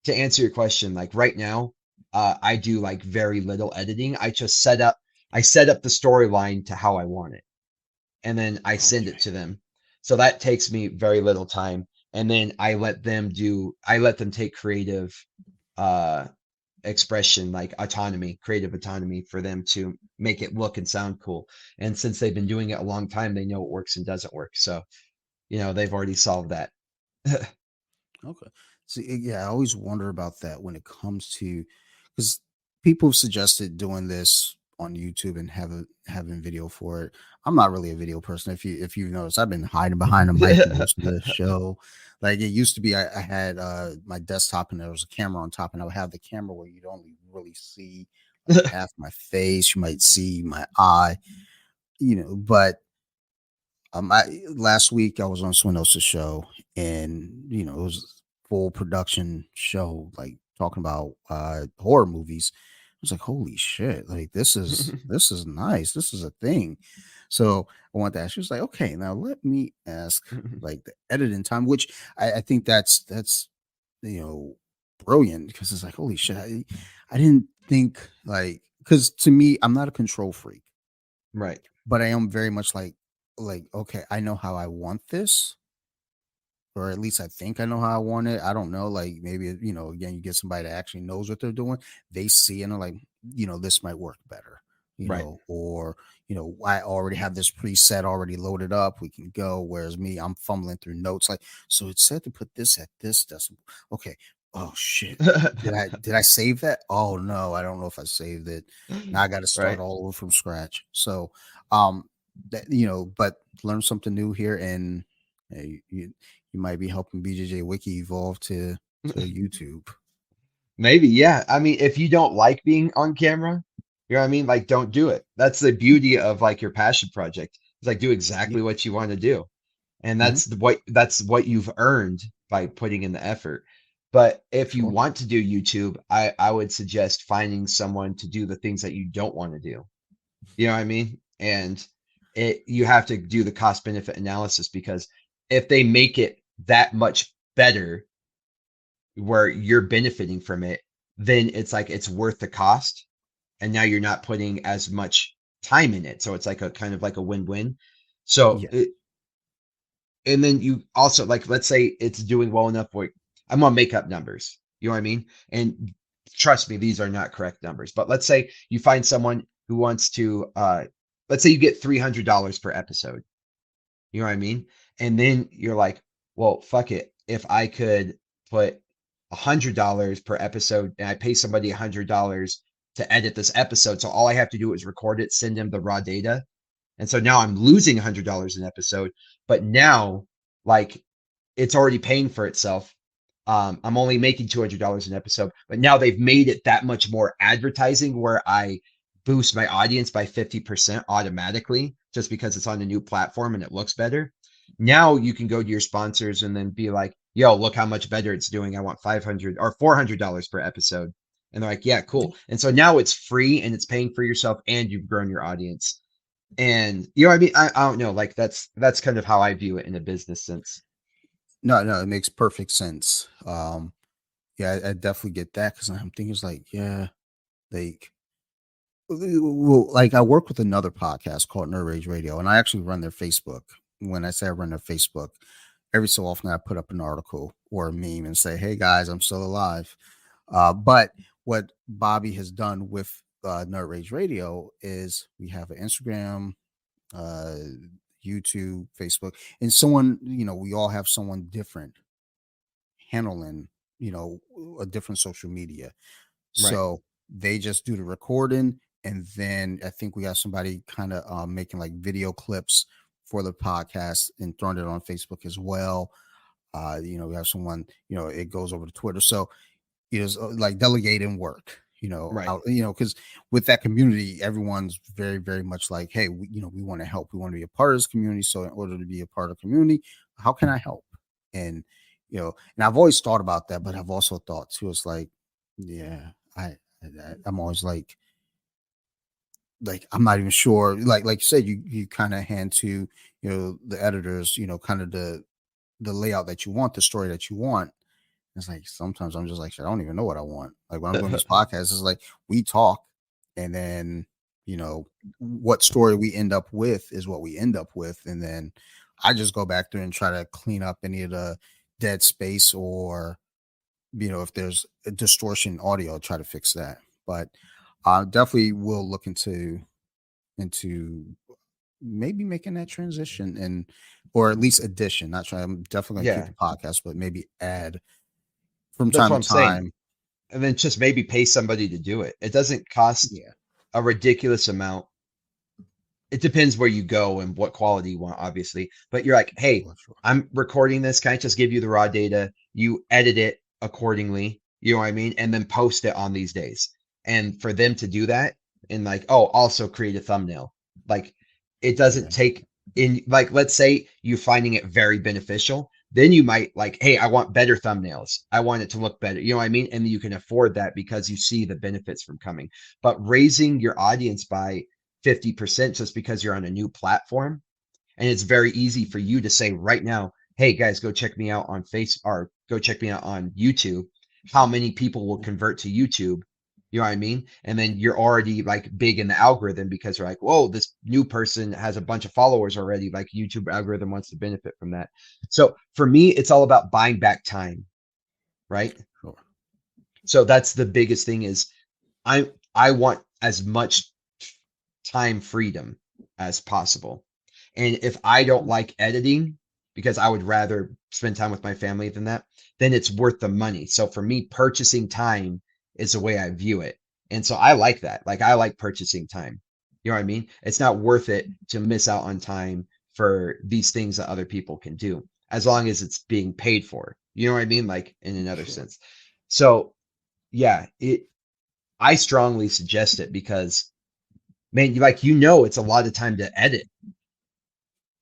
to answer your question, like right now, I do like very little editing. I set up the storyline to how I want it, and then I send it
Okay.
to them. So that takes me very little time. And then I let them take creative uh expression, like creative autonomy for them to make it look and sound cool. And since they've been doing it a long time, they know what works and doesn't work. So, they've already solved that.
Okay. See, yeah, I always wonder about that when it comes to, because people have suggested doing this on YouTube and having video for it. I'm not really a video person. If you notice, I've been hiding behind a mic most of the show. Like it used to be, I had my desktop and there was a camera on top, and I would have the camera where you'd only really see like half my face. You might see my eye, but last week I was on someone else's show, and it was full production show, like talking about horror movies. I was like, holy shit! Like this is nice. This is a thing. So I want to ask. She was like, okay, now let me ask like the editing time, which I think that's you know brilliant, because it's like holy shit. I didn't think like, because to me I'm not a control freak,
Right.
but I am very much like, okay, I know how I want this, or at least I think I know how I want it. I don't know, like maybe again, you get somebody that actually knows what they're doing. They see and they're like, this might work better,
Right.
or I already have this preset already loaded up. We can go. Whereas me, I'm fumbling through notes, like, so it said to put this at this decimal. Okay. Oh shit. Did I save that? Oh no, I don't know if I saved it. Now I got to start
Right.
all over from scratch. So that but learn something new here, and you might be helping BJJ Wiki evolve to YouTube.
Maybe, yeah. I mean, if you don't like being on camera, you know what I mean? Like, don't do it. That's the beauty of like your passion project. It's like do
Yeah.
exactly what you want to do. And
Hmm.
that's what you've earned by putting in the effort. But if you
Sure.
want to do YouTube, I would suggest finding someone to do the things that you don't want to do. You know what I mean? And you have to do the cost benefit analysis, because if they make it that much better where you're benefiting from it, then it's like it's worth the cost. And now you're not putting as much time in it. So it's like a kind of like a win-win. So
Yeah.
and then you also, like, let's say it's doing well enough where I'm gonna make up numbers. You know what I mean? And trust me, these are not correct numbers. But let's say you find someone who wants to let's say you get $300 per episode. You know what I mean? And then you're like, well, fuck it. If I could put $100 per episode and I pay somebody $100 to edit this episode, so all I have to do is record it, send them the raw data, and so now I'm losing $100 an episode, but now like it's already paying for itself. I'm only making $200 an episode, but now they've made it that much more advertising where I boost my audience by 50% automatically just because it's on a new platform and it looks better. Now you can go to your sponsors and then be like, yo, look how much better it's doing. I want 500 or $400 per episode. And they're like, yeah, cool. And so now it's free and it's paying for yourself and you've grown your audience. And you know what I mean? I don't know. Like that's kind of how I view it in a business sense.
No, no, it makes perfect sense. Yeah, I definitely get that, because I'm thinking it's like, yeah, like, well, like I work with another podcast called Nerd Rage Radio, and I actually run their Facebook. When I say I run their Facebook, every so often I put up an article or a meme and say, "Hey guys, I'm still alive." But what Bobby has done with Nerd Rage Radio is we have an Instagram, uh, YouTube, Facebook, and someone, we all have someone different handling, you know, a different social media.
Right.
So they just do the recording, and then I think we have somebody kind of making like video clips for the podcast and throwing it on Facebook as well. We have someone, it goes over to Twitter. So is like delegating work,
Right.
out, because with that community, everyone's very, very much like, hey, we want to help. We want to be a part of this community. So in order to be a part of the community, how can I help? And, and I've always thought about that, but I've also thought too, it's like, yeah, I'm always like, I'm not even sure. Like you said, you kind of hand to, the editors, kind of the layout that you want, the story that you want. It's like sometimes I'm just like, shit, I don't even know what I want. Like when I'm doing these podcasts, it's like we talk, and then what story we end up with is what we end up with, and then I just go back there and try to clean up any of the dead space, or if there's a distortion audio, I'll try to fix that. But I definitely will look into maybe making that transition, and or at least addition. Not trying. I'm definitely gonna keep
Yeah.
the podcast, but maybe add from
That's
time
what
to
I'm saying.
time.
And then just maybe pay somebody to do it. It doesn't cost
Yeah,
a ridiculous amount. It depends where you go and what quality you want, obviously. But you're like, hey,
sure, sure.
I'm recording this. Can I just give you the raw data? You edit it accordingly. You know what I mean? And then post it on these days. And for them to do that and like, oh, also create a thumbnail. Like it doesn't
Yeah,
take in like let's say you're finding it very beneficial. Then you might like, hey, I want better thumbnails. I want it to look better. You know what I mean? And you can afford that because you see the benefits from coming. But raising your audience by 50% just because you're on a new platform. And it's very easy for you to say right now, hey guys, go check me out on Face or go check me out on YouTube. How many people will convert to YouTube? You know what I mean? And then you're already like big in the algorithm because you're like, whoa, this new person has a bunch of followers already. Like YouTube algorithm wants to benefit from that. So for me, it's all about buying back time, right?
sure.
So that's the biggest thing is I want as much time freedom as possible. And if I don't like editing, because I would rather spend time with my family than that, then it's worth the money. So for me, purchasing time is the way I view it. And so I like that. Like I like purchasing time. You know what I mean? It's not worth it to miss out on time for these things that other people can do, as long as it's being paid for. You know what I mean? Like in another
Sure.
sense. So yeah, I strongly suggest it because man, it's a lot of time to edit.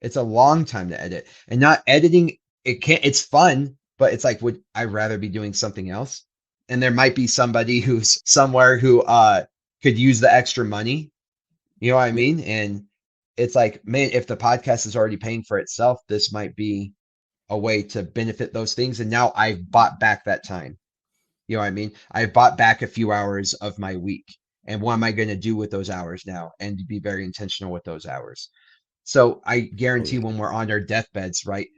It's a long time to edit. And not editing, it's fun, but it's like, would I rather be doing something else? And there might be somebody who's somewhere who could use the extra money. You know what I
Yeah.
mean? And it's like, man, if the podcast is already paying for itself, this might be a way to benefit those things. And now I've bought back that time. You know what I mean? I've bought back a few hours of my week. And what am I going to do with those hours now? And be very intentional with those hours. So I
Oh
guarantee
yeah.
when we're on our deathbeds, right?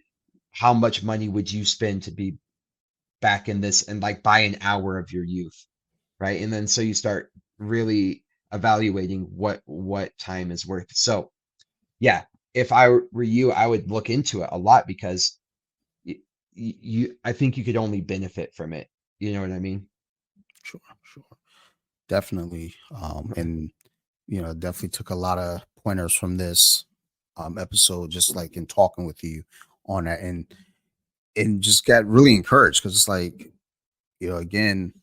How much money would you spend to be back in this and like buy an hour of your youth, right? And then so you start really evaluating what time is worth. So yeah, if I were you, I would look into it a lot because I think you could only benefit from it. You know what I mean?
Sure, sure. Definitely. And definitely took a lot of pointers from this episode, just like in talking with you on that, and just got really encouraged because it's like, again,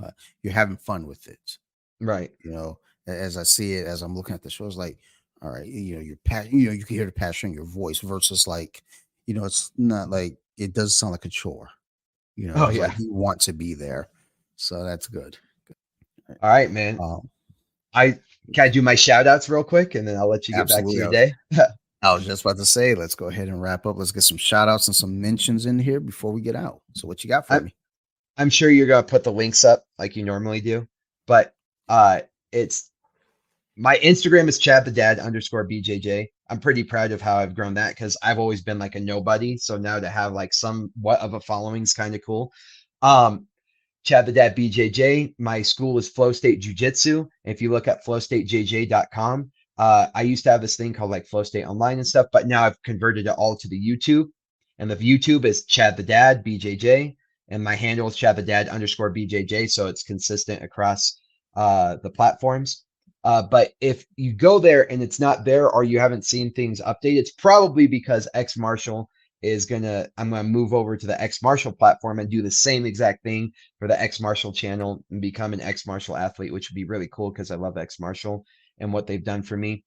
uh, you're having fun with it.
Right.
You know, as I see it, as I'm looking at the show, it's like, all right, you're you can hear the passion in your voice versus like, it's not like it does sound like a chore.
Oh
It's like
yeah.
you want to be there, so that's good. Right.
All right, man.
Um,
I can I do my shout outs real quick and then I'll let you get back to
Absolutely.
your day.
I was just about to say, let's go ahead and wrap up. Let's get some shout outs and some mentions in here before we get out. So, what you got for
I'm
me?
I'm sure you're gonna put the links up like you normally do, but it's my Instagram is Chad the Dad underscore BJJ. I'm pretty proud of how I've grown that because I've always been like a nobody. So now to have like somewhat of a following is kind of cool. Um, Chad the Dad BJJ. My school is Flow State Jiu Jitsu. If you look at flowstatejj.com, I used to have this thing called like Flow State Online and stuff, but now I've converted it all to the YouTube. And the YouTube is Chad the Dad BJJ. And my handle is Chad the Dad underscore BJJ. So it's consistent across the platforms. But if you go there and it's not there or you haven't seen things update, it's probably because X Marshall I'm gonna move over to the X Marshall platform and do the same exact thing for the X Marshall channel and become an X Marshall athlete, which would be really cool because I love X Marshall and what they've done for me.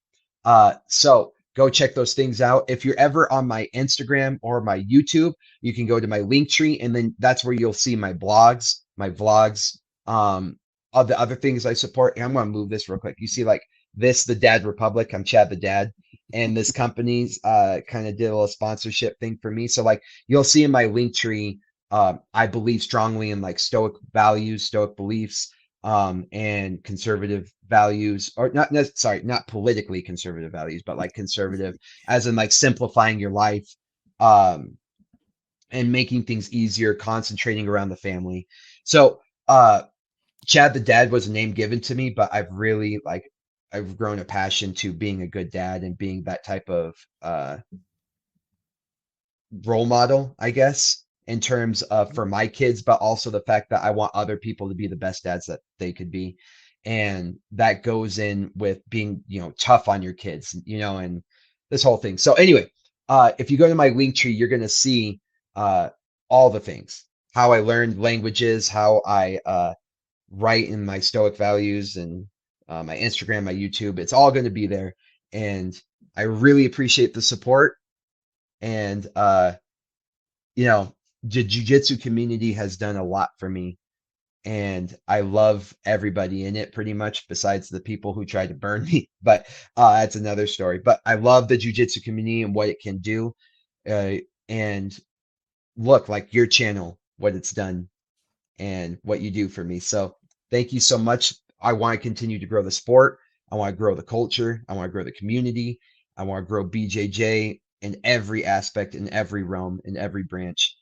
So go check those things out. If you're ever on my Instagram or my YouTube, you can go to my link tree, and then that's where you'll see my blogs, my vlogs, of the other things I support. And I'm gonna move this real quick. You see, like this, the Dad Republic. I'm Chad the Dad, and this company's kind of did a little sponsorship thing for me. So like you'll see in my link tree, I believe strongly in like Stoic values, Stoic beliefs, and conservative values, or sorry, not politically conservative values, but like conservative, as in like simplifying your life, um, and making things easier, concentrating around the family. So, Chad the Dad was a name given to me, but I've grown a passion to being a good dad and being that type of role model, I guess, in terms of for my kids, but also the fact that I want other people to be the best dads that they could be. And that goes in with being, tough on your kids, and this whole thing. So anyway, if you go to my link tree, you're gonna see uh all the things, how I learned languages, how I write in my Stoic values, and my Instagram, my YouTube. It's all going to be there. And I really appreciate the support. And, you know, the jujitsu community has done a lot for me. And I love everybody in it pretty much, besides the people who tried to burn me. But that's another story. But I love the jujitsu community and what it can do. Uh, and look, like your channel, what it's done and what you do for me. So thank you so much. I want to continue to grow the sport. I want to grow the culture. I want to grow the community. I want to grow BJJ in every aspect, in every realm, in every branch.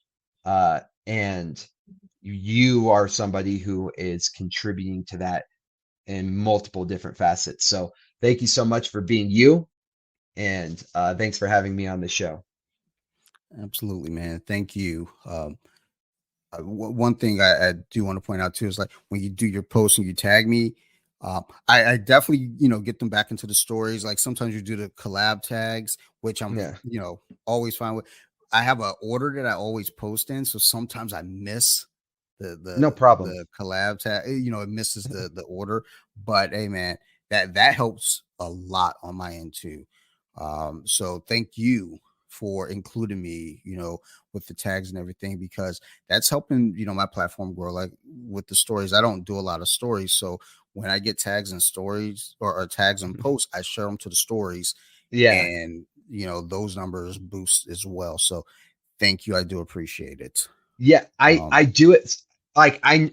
And you are somebody who is contributing to that in multiple different facets. So thank you so much for being you. And thanks for having me on the show.
Absolutely, man. Thank you. One thing I do want to point out too is like when you do your posts and you tag me, I definitely get them back into the stories. Like sometimes you do the collab tags, which I'm
Yeah,
always fine with. I have an order that I always post in, so sometimes I miss
no problem.
the collab tag. It misses the order, but hey, man, that helps a lot on my end too. So thank you for including me, with the tags and everything, because that's helping, my platform grow. Like with the stories, I don't do a lot of stories. So when I get tags and stories or tags and posts, I share them to the stories,
Yeah.
and, those numbers boost as well. So thank you. I do appreciate it.
Yeah, I
Um,
I do it like I'm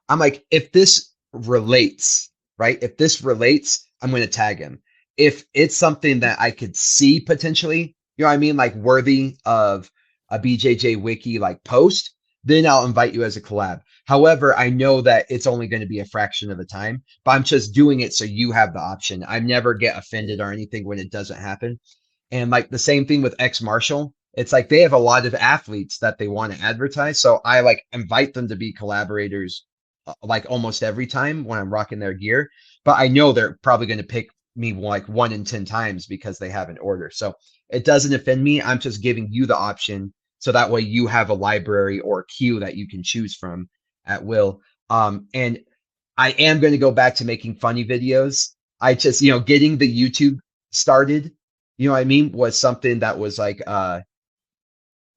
like, if this relates, right? If this relates, I'm going to tag him. If it's something that I could see potentially, you know what I mean, like worthy of a BJJ wiki like post, then I'll invite you as a collab. However, I know that it's only going to be a fraction of the time, but I'm just doing it so you have the option. I never get offended or anything when it doesn't happen. And like the same thing with X Marshall. It's like they have a lot of athletes that they want to advertise. So I like invite them to be collaborators like almost every time when I'm rocking their gear. But I know they're probably going to pick me like 1 in 10 times because they have an order. So it doesn't offend me. I'm just giving you the option so that way you have a library or a queue that you can choose from at will. And I am going to go back to making funny videos. I just, getting the YouTube started, you know what I mean, was something that was like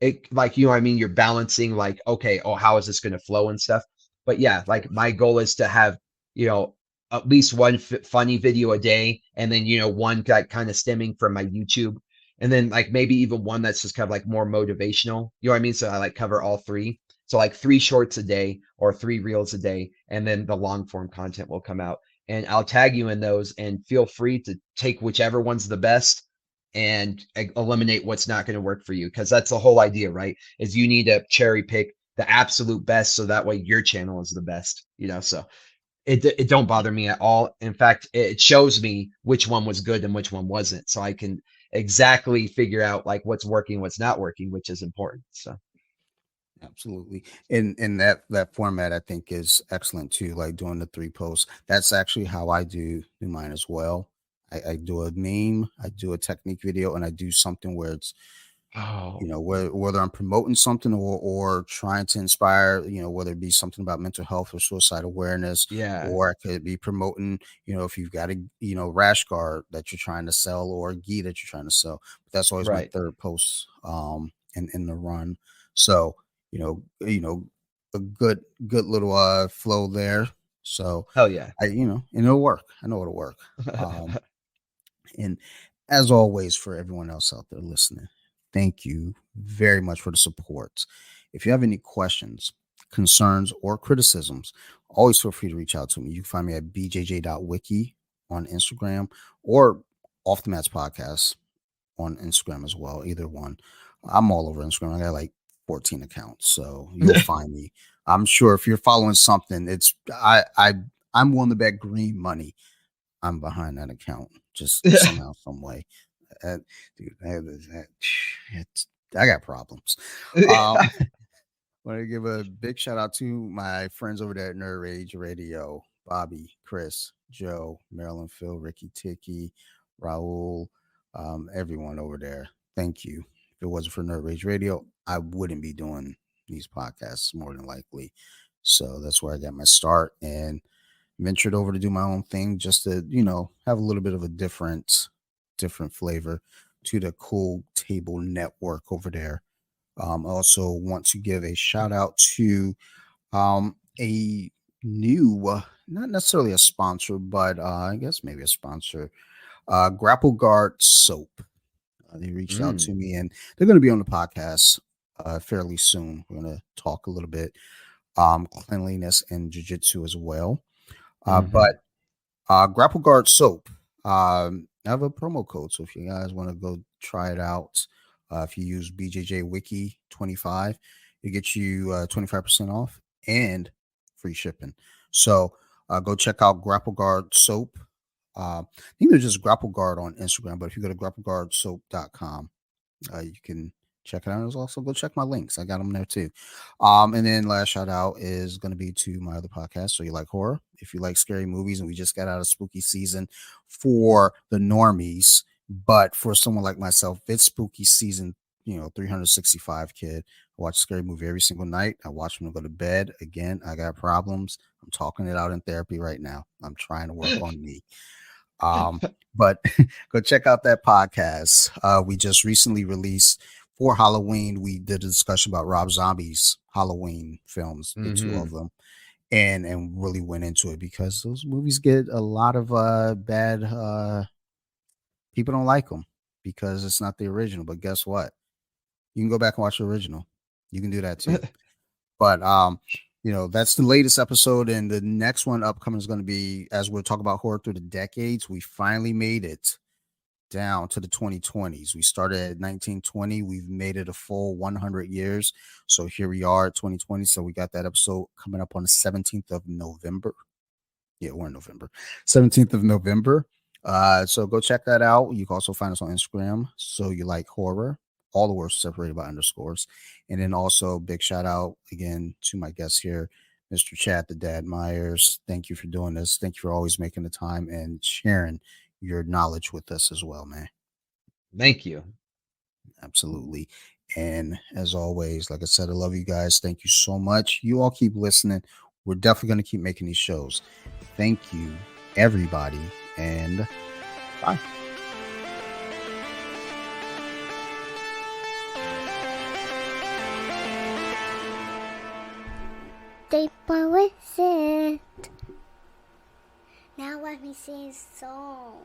it like you know what I mean, you're balancing like, okay, oh, how is this going to flow and stuff. But yeah, like my goal is to have, you know at least one funny video a day, and then one that kind of stemming from my YouTube, and then like maybe even one that's just kind of like more motivational, you know what I mean, so I like cover all three. So like 3 shorts a day or 3 reels a day, and then the long form content will come out, and I'll tag you in those, and feel free to take whichever one's the best and eliminate what's not going to work for you, because that's the whole idea, right? Is you need to cherry pick the absolute best so that way your channel is the best, so it don't bother me at all. In fact, it shows me which one was good and which one wasn't, so I can exactly figure out like what's working, what's not working, which is important. So
Absolutely. And that format I think is excellent too, like doing the three posts. That's actually how I do mine as well. I do a name, I do a technique video, and I do something where it's
Oh,
whether I'm promoting something or trying to inspire, whether it be something about mental health or suicide awareness,
yeah.
or I could be promoting, if you've got a, rash guard that you're trying to sell or a gi that you're trying to sell. But that's always my
Right.
third post in the run. So, a good little flow there. So
Hell yeah.
and it'll work. I know it'll work. Um and as always, for everyone else out there listening, thank you very much for the support. If you have any questions, concerns, or criticisms, always feel free to reach out to me. You can find me at bjj.wiki on Instagram or Off the Mats Podcast on Instagram as well. Either one. I'm all over Instagram. I got like 14 accounts, so you'll find me. I'm sure if you're following something, I'm willing to bet green money I'm behind that account, just somehow, some way. Uh, Dude, I got problems. Um, Want to give a big shout out to my friends over there at Nerd Rage Radio: Bobby, Chris, Joe, Marilyn, Phil, Ricky, Tiki, Raul, everyone over there. Thank you. If it wasn't for Nerd Rage Radio, I wouldn't be doing these podcasts more than likely. So that's where I got my start and ventured over to do my own thing just to, have a little bit of a different flavor to the Cool Table Network over there. Also want to give a shout out to a new, not necessarily a sponsor, but I guess maybe a sponsor, Grapple Guard Soap. They reached out to
Mm.
me and they're going to be on the podcast fairly soon. We're going to talk a little bit cleanliness and jiu-jitsu as well.
Hmm.
But Grapple Guard Soap. I have a promo code, so if you guys want to go try it out, if you use BJJ Wiki 25, it gets you 25% off and free shipping. So go check out Grapple Guard Soap. I think they're just Grapple Guard on Instagram, but if you go to grappleguardsoap.com, you can check it out. And also go check my links. I got them there too. And then last shout out is going to be to my other podcast. So you like horror? If you like scary movies, and we just got out of spooky season for the normies, but for someone like myself, it's spooky season. 365 kid. I watch a scary movie every single night. I watch them go to bed. Again, I got problems. I'm talking it out in therapy right now. I'm trying to work on me. But go check out that podcast. We just recently released for Halloween. We did a discussion about Rob Zombie's Halloween films, did two of
Hmm.
them, and really went into it because those movies get a lot of bad. People don't like them because it's not the original. But guess what? You can go back and watch the original. You can do that too. But that's the latest episode, and the next one upcoming is going to be, as we'll talk about horror through the decades. We finally made it down to the 2020s. We started at 1920. We've made it a full 100 years. So here we are at 2020. So we got that episode coming up on the 17th of November. Yeah, we're in November. 17th of November. So go check that out. You can also find us on Instagram. So you like horror. All the words separated by underscores. And then also big shout out again to my guest here, Mr. Chad the Dad Myers. Thank you for doing this. Thank you for always making the time and sharing your knowledge with us as well, man.
Thank you.
Absolutely. And as always, like I said, I love you guys. Thank you so much. You all keep listening. We're definitely going to keep making these shows. Thank you, everybody. And bye.
They with it. Now let me sing a song.